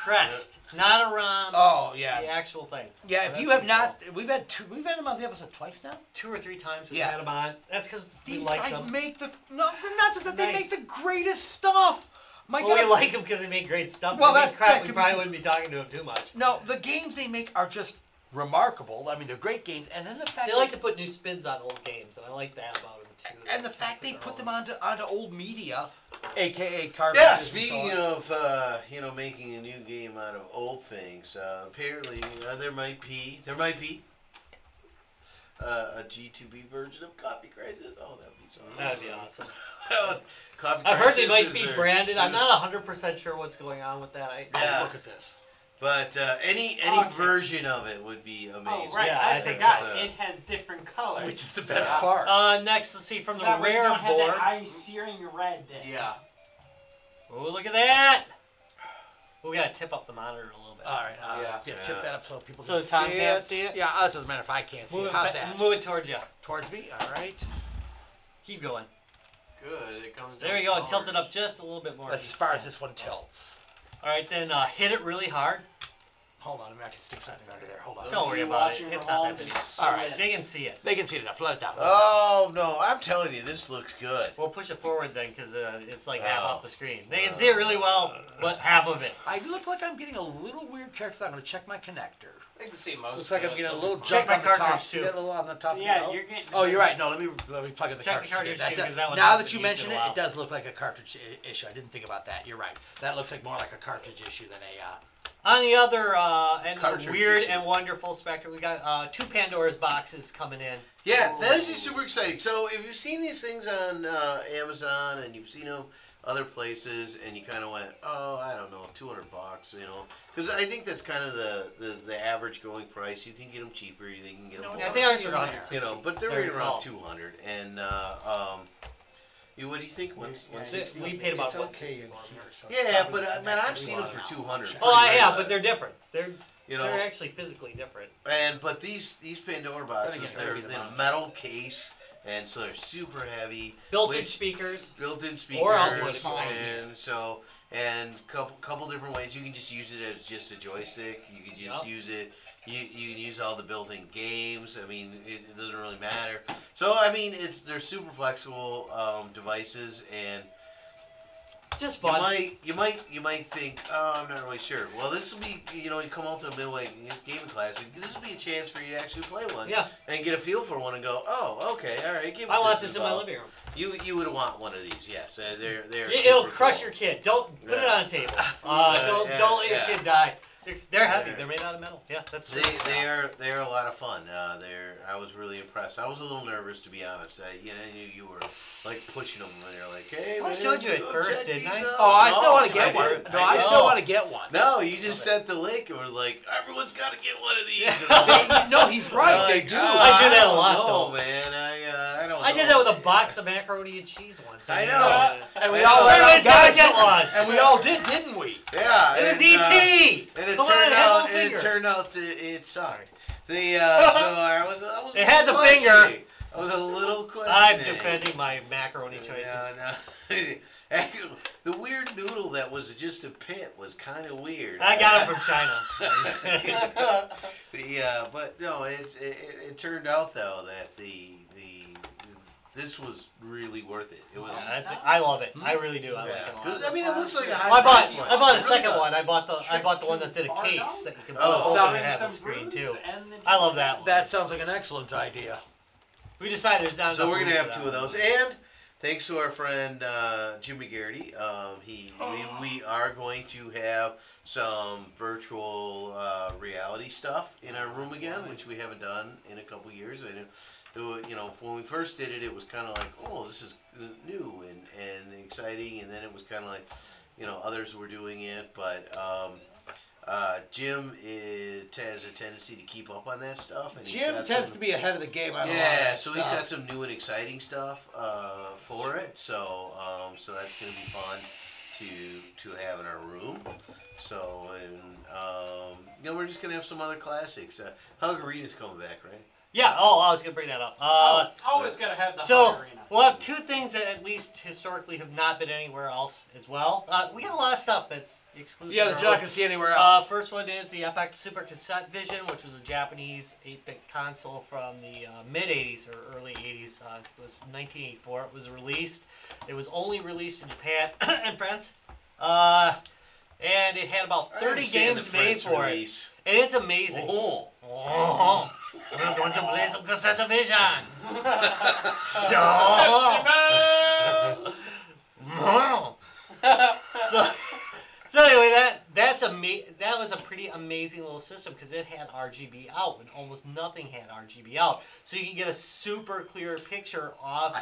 Pressed. Not a ROM.
Oh, yeah.
The actual thing.
Yeah,
So
if you
that's
have not, we've had them on the episode twice now.
2 or 3 times we've
Yeah.
had them on. That's because we
These
like
guys
them.
make they're not just that, they
Nice.
make the greatest stuff. My
Well,
God.
we like them because they make great stuff.
Well,
Well,
that's-
crap.
that
We
could
probably
be-
wouldn't be talking to them too much.
No, the games they make are just remarkable. I mean, they're great games, and then the fact
They like to put new spins on old games, and I like that about them too.
and the fact they put them onto old media, aka cartridges.
Yeah,
and
speaking
so on.
of making a new game out of old things, apparently there might be a G2B version of Coffee Crisis. Oh, that would be so
That'd be awesome.
That was Coffee
I've heard they
Crisis
might be
is their-
branded. I'm not 100% sure what's going on with that.
Yeah.
Oh, look at this.
But any version of it would be amazing.
Oh, right.
Yeah,
I
I think
forgot.
so.
It has different colors.
Which is the best part.
Next, let's see from
So
the
that way you
rare
don't have
board.
that eye-searing red there.
Yeah.
Oh, look at that! We gotta tip up the monitor a little bit.
All right.
Yeah.
Tip that up so people
So
can
Tom
see
can't
it.
see it?
Yeah, it doesn't matter if I can't see
Move
it.
it,
How's that?
move it towards you.
Towards me? All right.
Keep going.
Good. It comes.
There you go. And tilt it up just a little bit more.
That's as far as this one tilts.
All right, then hit it really hard.
Hold on, I can stick something under there. Hold on.
Don't worry about it. It's not that big.
All right.
They can see it.
They can see it enough. Let it down.
Oh no, I'm telling you, this looks good.
We'll push it forward then, because it's like half off the screen. They can see it really well, but half of it.
I look like I'm getting a little weird character. I'm going to check my connector.
I can see most.
Looks like
of
I'm
it.
getting a little
Check
jump
my
on the top.
cartridge,
See
too.
that little on the top?
Yeah,
of
you're getting.
Oh, you're right. No, let me plug in the
Check the
cartridge.
cartridge,
again.
too, 'cause that one
Now
hasn't
that you
been used
mention
in
it,
a while.
it does look like a cartridge issue. I didn't think about that. You're right. That looks like more like a cartridge issue than a.
On the other and
Cartridge
weird
issue.
and wonderful spectrum, we got 2 Pandora's boxes coming in.
Yeah, this is super exciting. So if you've seen these things on Amazon and you've seen them other places, and you kind of went, oh, I don't know, $200, because I think that's kind of the average going price. You can get them cheaper, they can get them
I think ours are 100.
but they're right around 200, and what do you think?
We paid about
it's okay in
160 for them.
here, so
Yeah,
it's
but
probably
man, I've
pretty
seen them
well
for
now.
200.
Oh, yeah, but they're different. They're
You know,
they're actually physically different.
but these Pandora boxes, they're in a metal case, and so they're super heavy.
Built-in speakers.
Built-in
Or output
speakers,
if you want.
and so couple different ways. You can just use it as just a joystick. You can just use it. You can use all the built-in games. I mean, it doesn't really matter. So I mean, they're super flexible devices, and
just fun.
You might think, oh, I'm not really sure. Well, this will be, you come out to a Midway Gaming Classic. This will be a chance for you to actually play one.
Yeah.
And get a feel for one and go, oh, okay, all right.
I want this in my living room.
You would want one of these, yes. They're
It'll
super
crush
cool.
your kid. Don't put it on a table. Don't let your kid die. They're heavy. They're made out of metal. Yeah, that's.
They are a lot of fun. I was really impressed. I was a little nervous, to be honest. You were like pushing them, and you're like, hey.
I showed you at first, didn't I?
Oh, I still want to get one.
didn't.
No, I still want to get one.
No, you just sent the link. It was like everyone's got to get one of these.
No, he's right. They do.
I do that a lot, though.
Man, I don't.
I did that with a box of macaroni and cheese once.
I know.
And we
I
all
know.
Everybody's gotta get one.
And we all did, didn't we?
Yeah.
It was
and,
E.T.
And it
Come
turned
on, it had a
out.
little
And it
finger.
turned out that it sucked. So I was.
It had the
questioning.
finger.
I was a little questioning.
I'm defending my macaroni choices.
No. Actually, the weird noodle that was just a pit was kind of weird.
I got it from China.
But no, it turned out though that this was really worth it. It was.
I love it. I really do. I like it a
'Cause,
lot.
I mean, it looks like a high
I bought
price one.
I bought a
It really
second
does.
one. I bought the one that's in a case that you can put
Oh,
open and have a screen too. I love that one.
That sounds like an excellent idea.
We decided there's not
So
enough
we're gonna
room
have
for
two of
that
those,
one.
and thanks to our friend Jim McGarity, we are going to have some virtual reality stuff in our room again, which we haven't done in a couple years. And when we first did it, it was kind of like, oh, this is new and exciting, and then it was kind of like, others were doing it, but. Jim has a tendency to keep up on that stuff. And
Jim tends to be ahead of the game on a lot of that
so
stuff.
he's got some new and exciting stuff for it. So that's going to be fun to have in our room. So we're just going to have some other classics. Hug Arena's coming back, right?
Yeah. Oh, I was gonna bring that up.
Always gotta have the
So
hot arena.
we'll have two things that at least historically have not been anywhere else as well. We got a lot of stuff that's exclusive.
Yeah, that you're not going to see anywhere else.
First one is the Epic Super Cassette Vision, which was a Japanese 8-bit console from the mid-'80s or early '80s. It was 1984. It was released. It was only released in Japan and France. And it had about 30 games made for it. And it's amazing.
Oh.
We're going to play some Cassette Vision. So anyway, that was a pretty amazing little system because it had RGB out when almost nothing had RGB out. So you can get a super clear picture of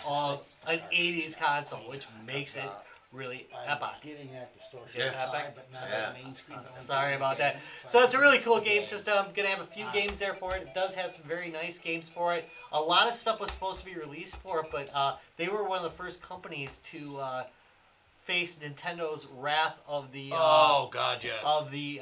an 80s console, which makes it really epic.
Getting that distortion
Yeah.
side, but not
Yeah.
the main screen.
Sorry about that. So it's a really cool game system. Gonna have a few games there for it. It does have some very nice games for it. A lot of stuff was supposed to be released for it, but they were one of the first companies to face Nintendo's wrath of the
Oh God, yes.
of the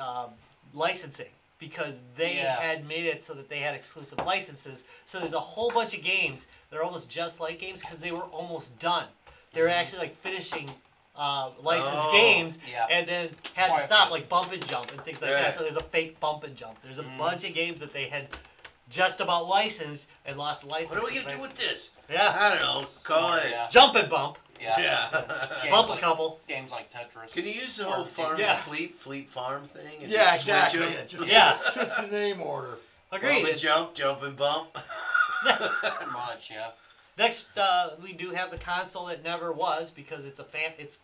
licensing because they had made it so that they had exclusive licenses. So there's a whole bunch of games that are almost just like games because they were almost done. They were actually like finishing licensed games and then had to stop, like Bump and Jump and things like that. So there's a fake Bump and Jump. There's a bunch of games that they had just about licensed and lost the license.
What are we gonna do with this?
Yeah.
I don't know. Call it.
Jump and Bump.
Yeah.
Bump a couple.
Games like Tetris.
Can you use the whole fleet farm thing? And
Yeah,
just switch
exactly.
them?
Yeah, just
Yeah.
switch the name order.
Agreed.
Bump and jump and bump.
Pretty much, yeah.
Next, we do have the console that never was because it's it's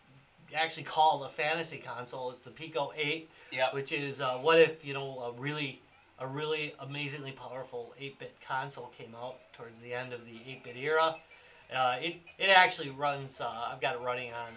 actually called a fantasy console. It's the Pico 8, which is what if a really amazingly powerful 8-bit console came out towards the end of the 8-bit era. It actually runs. I've got it running on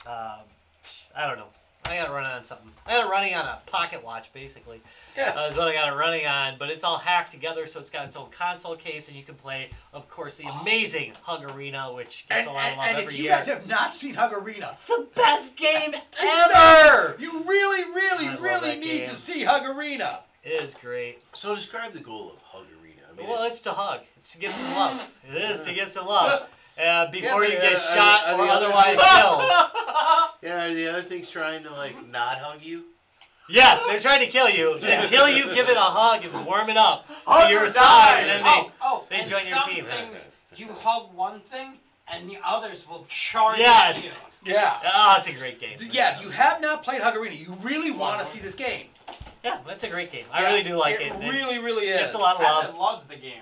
I don't know. I got it running on something. I got it running on a pocket watch, basically.
Yeah.
Is what I got it running on, but it's all hacked together, so it's got its own console case, and you can play, of course, the amazing Hug Arena, which gets a lot of love
and
every
if you
year.
guys have not seen Hug Arena,
It's the best game
ever!
ever!
You really, really,
I love
really
that
need
game.
to see Hug Arena.
It is great.
So describe the goal of Hug Arena. I mean,
Well, it's to hug. It's to give some love. It is to give some love. Before
but,
you get
are
shot
the
or
other
otherwise
things-
killed.
yeah, are the other things trying to like not hug you?
Yes, they're trying to kill you until you give it a hug and warm it up
Hug
to your
or
side,
die.
and then they
and
join your
some
team.
things, you hug one thing, and the others will charge
Yes.
you.
Yeah.
Oh, it's a great game.
Yeah, if you have not played Hug Arena, you really want to see this game.
Yeah, that's a great game. I really do like it.
It really, really is.
It's a lot of love.
Heaven loves the game.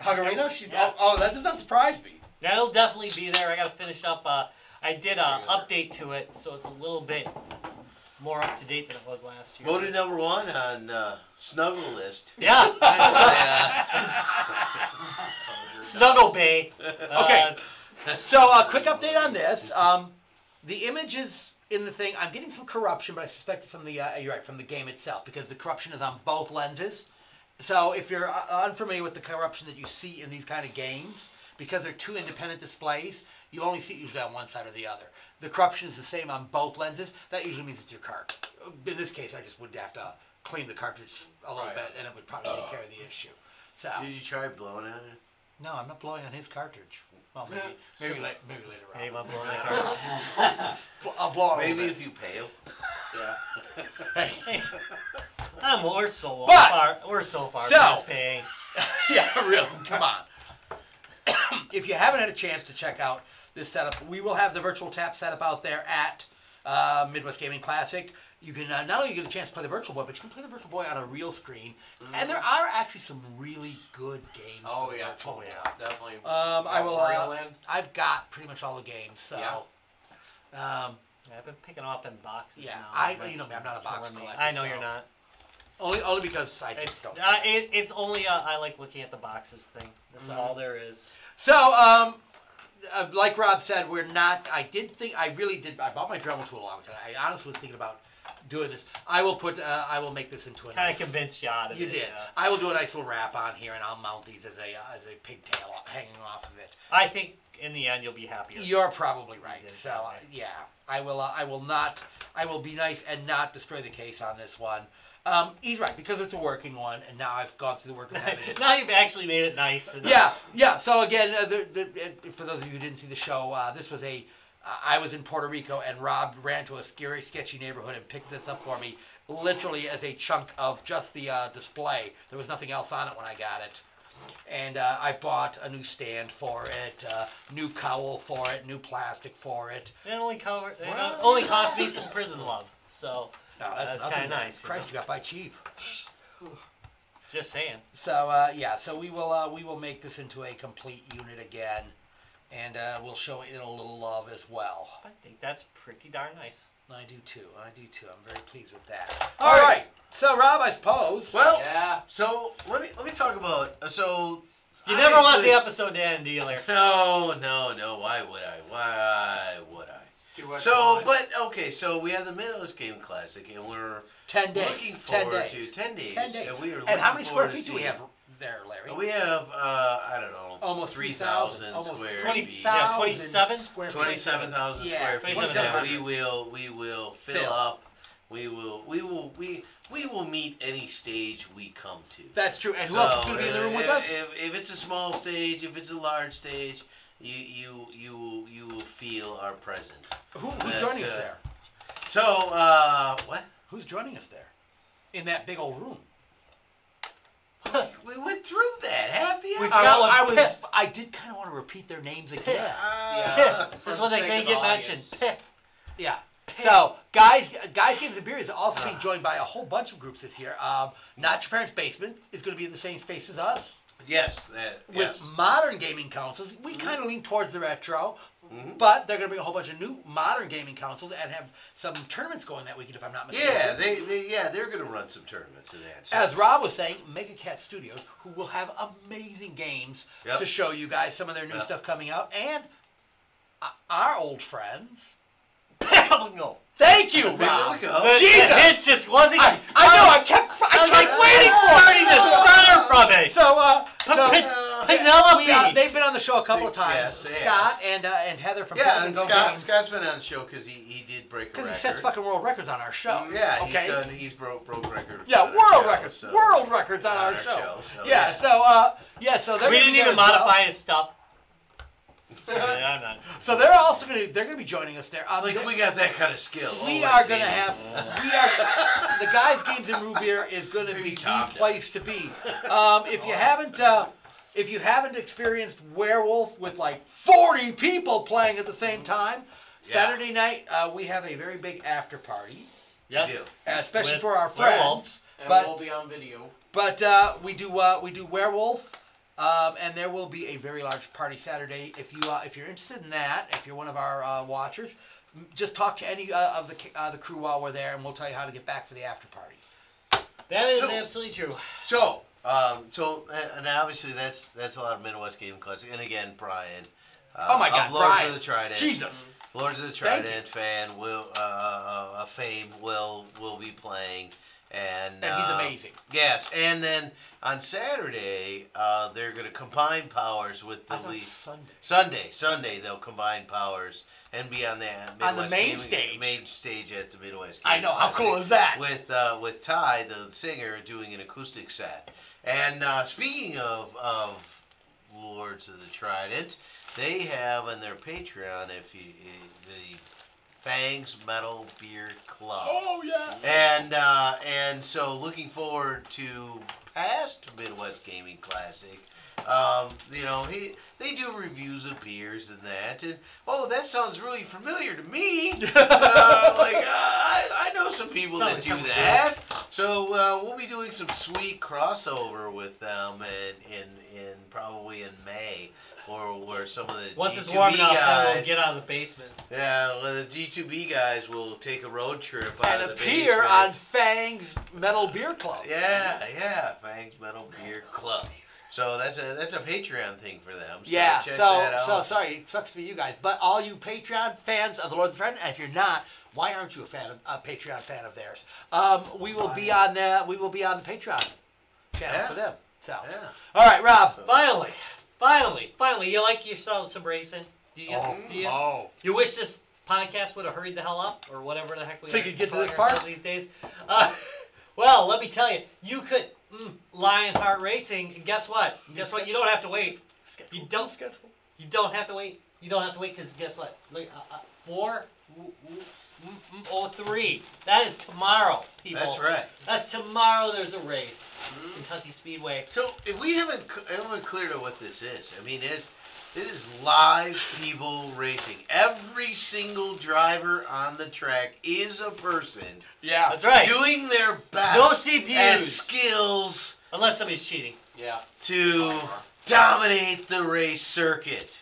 Hug Arena?
Yeah.
Oh, that does not surprise me.
That'll definitely be there. I got to finish up. I did an update to it, so it's a little bit more up to date than it was last year.
Voted number 1 on Snuggle List.
Yeah. Snuggle Bay.
Okay. So, a quick update on this. The images in the thing, I'm getting some corruption, but I suspect it's from the, you're right, from the game itself, because the corruption is on both lenses. So, if you're unfamiliar with the corruption that you see in these kind of games, because they're two independent displays, you only see it usually on one side or the other. The corruption is the same on both lenses. That usually means it's your card. In this case, I just would have to clean the cartridge a little bit, and it would probably take care of the issue. So,
Did you try blowing at it?
no, I'm not blowing on his cartridge. Well, maybe later on.
Hey, my blowing that card.
I'll blow on
Maybe if you pay him.
Hey.
Hey, we're so
But-
far. We're so far
So-
past paying.
Yeah, really. Come on. If you haven't had a chance to check out this setup, we will have the virtual tap setup out there at Midwest Gaming Classic. You can not only get a chance to play the Virtual Boy, but you can play the Virtual Boy on a real screen. And there are actually some really good games.
Oh
for the
yeah,
Virtual Boy.
definitely.
I will.
Real Land.
I've got pretty much all the games. So.
Yeah.
I've been picking them up in boxes.
Yeah,
now.
you know me, I'm not a box
killing me.
collector,
I know
so-
you're not.
Only because I just
It's
don't.
it's only I like looking at the boxes thing. That's all there is.
So, like Rob said, we're not. I bought my Dremel tool along today. I honestly was thinking about doing this. I will make this into a.
Kind of convinced you out of
You
it.
did.
Yeah.
I will do a nice little wrap on here, and I'll mount these as a pigtail hanging off of it.
I think in the end you'll be happier.
You're probably right.
did it
So
that way.
yeah, I will not. I will be nice and not destroy the case on this one. He's right, because it's a working one, and now I've gone through the work of having it.
Now you've actually made it nice. And
Yeah. So again, for those of you who didn't see the show, this was I was in Puerto Rico, and Rob ran to a scary, sketchy neighborhood and picked this up for me, literally as a chunk of just the display. There was nothing else on it when I got it. And I bought a new stand for it, new cowl for it, new plastic for it.
It only only cost me some prison love. So
No,
that's
nothing,
kind of
man.
nice.
Christ, you got by cheap.
Just saying.
So so we will make this into a complete unit again, and we'll show it a little love as well.
I think that's pretty darn nice.
I do too. I'm very pleased with that. All right. So Rob, I suppose.
Well,
Yeah.
so let me talk about so.
You never want
obviously-
the episode to end, dealer.
No. Why would I?
Do what
So,
fun.
but okay. So we have the Midwest Game Classic, and we're
10 days.
looking
10
forward
days.
to 10 days.
10 days.
And we are
And how
looking
many square
forward to
feet do we
seeing-
have there, Larry?
We have I don't know,
Almost
3,000
almost
square
20
feet.
yeah, 27?
square feet.
27,000
Yeah,
square feet
27,000.
that we will fill up. We will meet any stage we come to.
That's true. And who else is going to be in the room with us?
If it's a small stage, if it's a large stage, you will feel our presence.
Who's
That's,
joining us there?
So what?
Who's joining us there? In that big old room.
We went through that half the
We
hour.
forgot
I did kind of want to repeat their names again.
Yeah.
This
For
one
the
that
sake
can't
of
get
the
mentioned.
audience.
Yeah. So, guys, Games and Beer is also being joined by a whole bunch of groups this year. Not Your Parents' Basement is going to be in the same space as us.
Yes.
With
Yes.
modern gaming consoles, we kind of lean towards the retro,
Mhm.
but they're going to bring a whole bunch of new modern gaming consoles and have some tournaments going that weekend, if I'm not mistaken.
Yeah, they're going to run some tournaments in that. So.
As Rob was saying, Mega Cat Studios, who will have amazing games
Yep.
to show you guys some of their new
Yep.
stuff coming out, and our old friends,
Go.
Thank you,
There
Rob.
we go.
Jesus.
It just wasn't.
I know. I kept waiting for
starting to stutter from it. Penelope.
They've been on the show a couple of times.
Yes, they
Scott and Heather from
Yeah, and
Go Games.
Scott's been on the show because he did break a record.
Because he sets fucking world records on our show.
Yeah,
okay.
he's broke records.
Yeah,
on our
world
show,
records.
so-
World records on our show. So they're
We
gonna
didn't
be there
even
as well.
modify his stuff. Yeah, I'm not.
So they're also gonna be joining us there.
We got that kind of skill.
We are gonna have the guys' games in Root Beer is gonna be the place to be. If you haven't experienced Werewolf with like 40 people playing at the same time, Saturday night we have a very big after party.
Yes.
Especially
With
for our
Werewolf.
friends.
And
But
we'll be on video.
But we do Werewolf. And there will be a very large party Saturday. If you're interested in that, if you're one of our watchers, just talk to any of the crew while we're there, and we'll tell you how to get back for the after party.
That is absolutely true.
So and obviously that's a lot of Midwest Gaming Classic. And again, Brian.
Oh my God,
of Lords
Brian.
of the Trident.
Jesus.
Lords of the Trident fan fame will be playing. And
he's amazing.
Yes, and then on Saturday, they're going to combine powers with the league. Sunday they'll combine powers and be on the
main stage.
Main stage at the Midwest.
I know, how cool is that?
With Ty, the singer, doing an acoustic set. And speaking of Lords of the Trident, they have on their Patreon the Fangs Metal Beer Club.
Oh yeah.
And so looking forward to past Midwest Gaming Classic. They do reviews of beers and that, and that sounds really familiar to me. I know some people that do that. So we'll be doing some sweet crossover with them in probably in May. Or where some of the
Once
G2B
it's warm enough,
guys,
then we'll get out of the basement.
Yeah, well, the G2B guys will take a road trip out
and
of the
appear
basement.
on Fangs Metal Beer Club.
Yeah, Fangs Metal Beer Club. So that's a Patreon thing for them. So
Yeah,
check that out.
so sorry, it sucks for you guys, but all you Patreon fans of the Lords of the Trident, and if you're not, why aren't you a Patreon fan of theirs? We will be on the Patreon channel for them. So, all right, Rob.
Finally, you like yourself some racing? Do you? You wish this podcast would have hurried the hell up, or whatever the heck we.
So you could get to this part
these days. Well, let me tell you, you could Lionheart Racing. And guess what? You don't have to wait. You don't have to wait. You don't have to wait because guess what? Look, 4:03. That is tomorrow, people.
That's right.
That's tomorrow. There's a race, Kentucky Speedway.
So if we haven't cleared up what this is, I mean, it is live people racing. Every single driver on the track is a person.
Yeah,
that's right.
Doing their best.
No CPUs.
And skills.
Unless somebody's cheating.
Yeah.
To dominate the race circuit.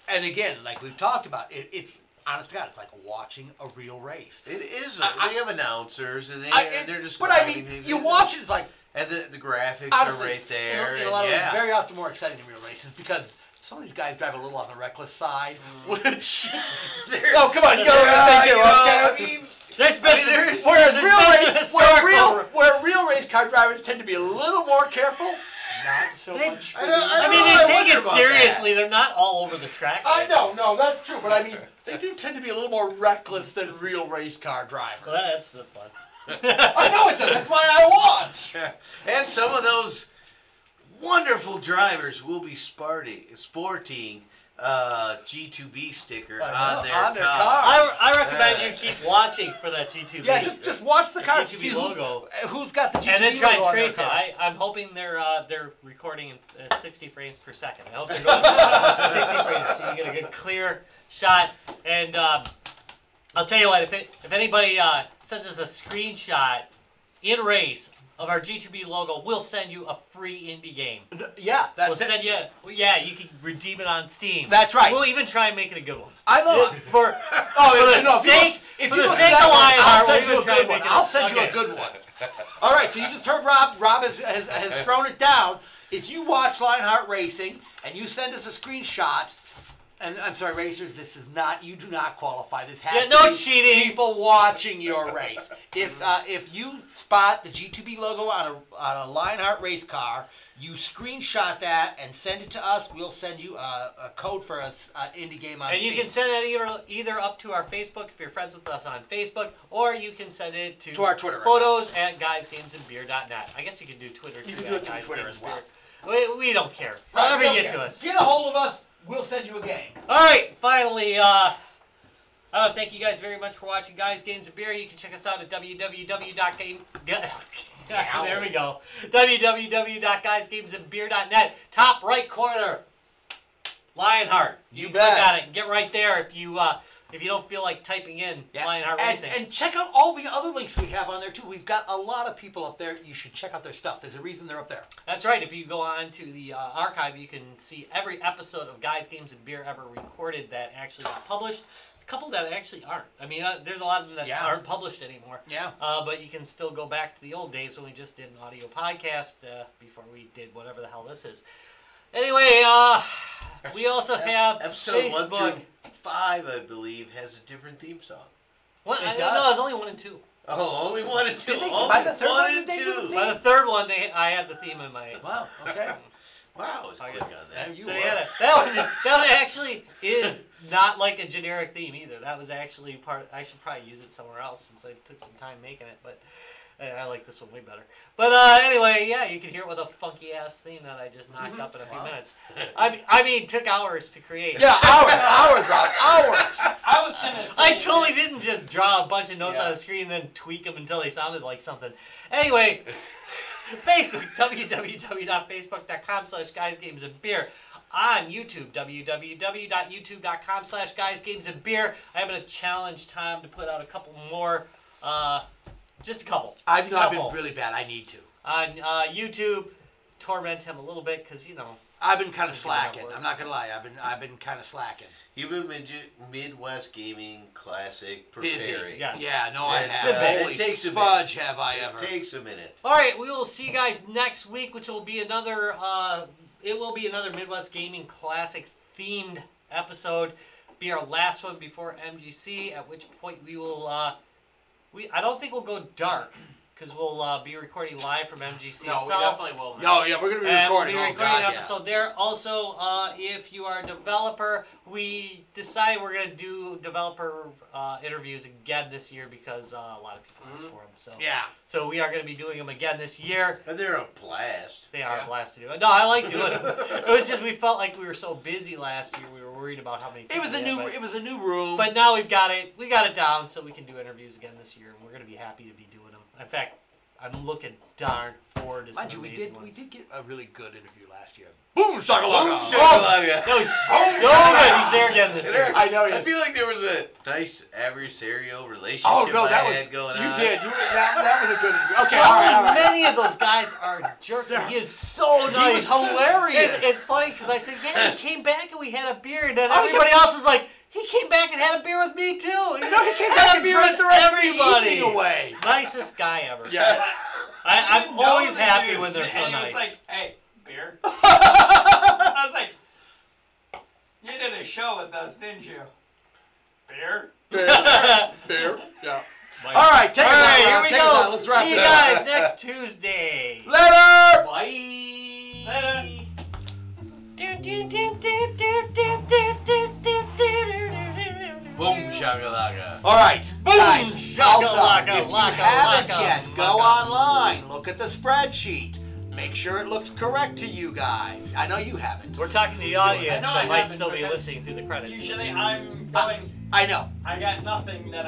And again, like we've talked about, it's honest to God, it's like watching a real race.
It is. They have announcers and they're just.
But I mean, you watch it, it's like.
And the graphics
honestly,
are right there.
In a lot of ways, very often more exciting than real races because some of these guys drive a little on the reckless side. Which. No, come on, you gotta think it, okay? Where real race car drivers tend to be a little more careful. Not so much.
They take it seriously. They're not all over the track.
I know, no, that's true. But I mean, they do tend to be a little more reckless than real race car drivers.
Well, that's the fun.
I know it does. That's why I watch.
And some of those wonderful drivers will be sporting G2B sticker on their car.
I recommend you keep watching for that G2B.
Yeah, just watch the car.
G2B logo.
Who's got the G2B
and then try and
logo
trace
on their
it. I'm hoping they're recording in 60 frames per second. I hope they're going 60 frames so you get a good clear shot. And I'll tell you what, if anybody sends us a screenshot in race of our G2B logo, we'll send you a free indie game.
Yeah,
we'll send you. Yeah, you can redeem it on Steam.
That's right.
We'll even try and make it a good one.
I love it.
For the sake of Lionheart,
I'll send you a good one. I'll send you a good one. All right, so you just heard Rob. Rob has thrown it down. If you watch Lionheart Racing and you send us a screenshot, And I'm sorry, racers, this is not, you do not qualify. This has to
no
be
cheating.
people watching your race. If you spot the G2B logo on a Lionheart race car, you screenshot that and send it to us. We'll send you a code for an indie game on
And
Steam.
you can send that either up to our Facebook if you're friends with us on Facebook, or you can send it to
our Twitter
photos at guysgamesandbeer.net. I guess you can do Twitter too.
You can do it to Twitter as well.
We don't care. However you get to us.
Get a hold of us. We'll send you a game.
All right, finally, I want to thank you guys very much for watching Guys, Games, and Beer. You can check us out at there we go. www.guysgamesandbeer.net. Top right corner, Lionheart. You click on it and get right there if you don't feel like typing in Lionheart Racing.
And check out all the other links we have on there too. We've got a lot of people up there. You should check out their stuff. There's a reason they're up there.
That's right. If you go on to the archive, you can see every episode of Guys, Games, and Beer ever recorded that actually got published. A couple that actually aren't. I mean, there's a lot of them that aren't published anymore.
Yeah.
But you can still go back to the old days when we just did an audio podcast before we did whatever the hell this is. Anyway, we also have
episode
Facebook.
1 through 5, I believe, has a different theme song.
What?
It does.
No, it's only 1 and 2.
Oh, only 1 and 2.
By the third one, did they do the theme?
By the third one, I had the theme in my.
Wow. Okay.
Wow, I was quick on that.
You
So
were.
yeah, that actually is not like a generic theme either. That was actually part. I should probably use it somewhere else since I took some time making it, but I like this one way better. But anyway, yeah, you can hear it with a funky ass theme that I just knocked up in a few minutes. I mean, took hours to create.
Yeah, hours, Rob, hours.
I was gonna say.
I totally didn't just draw a bunch of notes on the screen and then tweak them until they sounded like something. Anyway, Facebook, www.facebook.com/guysgamesandbeer. On YouTube, www.youtube.com/guysgamesandbeer. I'm going to challenge Tom to put out a couple more, just a couple.
I've not been really bad. I need to.
On YouTube, torment him a little bit because,
I've been kind of slacking. I'm not gonna lie. I've been kind of slacking.
You've been Midwest Gaming Classic preparing.
Busy, yes.
Yeah, no, I have. Holy
it takes a
fudge,
minute.
have I ever?
It takes a minute.
All right, we will see you guys next week, which will be another. It will be another Midwest Gaming Classic themed episode. Be our last one before MGC. At which point we will. I don't think we'll go dark because we'll be recording live from MGC
No,
itself.
we definitely will.
No, yeah, we're gonna be recording.
We'll be recording an episode there. Also, if you are a developer, we decided we're gonna do developer interviews again this year because a lot of people asked for them. So
Yeah.
So we are gonna be doing them again this year.
And they're a blast.
They are a blast to do. No, I like doing them. It was just we felt like we were so busy last year. We were worried about how many.
It was a new. It was a new room.
But now we've got it. We got it down, so we can do interviews again this year, and we're gonna be happy to be doing them. In fact, I'm looking darn forward to some
mind you, we
amazing
did
ones.
get a really good interview last year. Boom shakalaka!
Boom shakalaka!
No, he's so good. He's there again this year.
I know.
I feel like there was a nice adversarial relationship
Oh no, that
I
was
had going on.
you did. That was a good interview. Okay,
So
all right.
many of those guys are jerks, and he is so nice.
He was hilarious.
It's funny because I said, yeah, he came back and we had a beer, and then everybody else is like, he came back and had a beer with me too.
No, he came back and drank the rest of the evening away.
Nicest guy ever.
Yeah.
I'm always happy when they're so
and
nice.
He was like, hey, beer. I was like, you did a show with us, didn't you? Beer?
Beer. Yeah. All right, take us out.
Here we
Take us
go.
out. Let's wrap
See
it
you
up.
guys next Tuesday.
Later.
Later.
Boom shakalaka.
All right.
Boom,
Guys,
shakalaka,
also, if you
laka,
haven't
laka,
yet, go online, look at the spreadsheet. Make sure it looks correct to you guys. I know you haven't.
We're talking to the audience.
I know
I
I
might
haven't,
still be
because
listening through the credits.
Usually I'm going,
I know.
I got nothing that I'm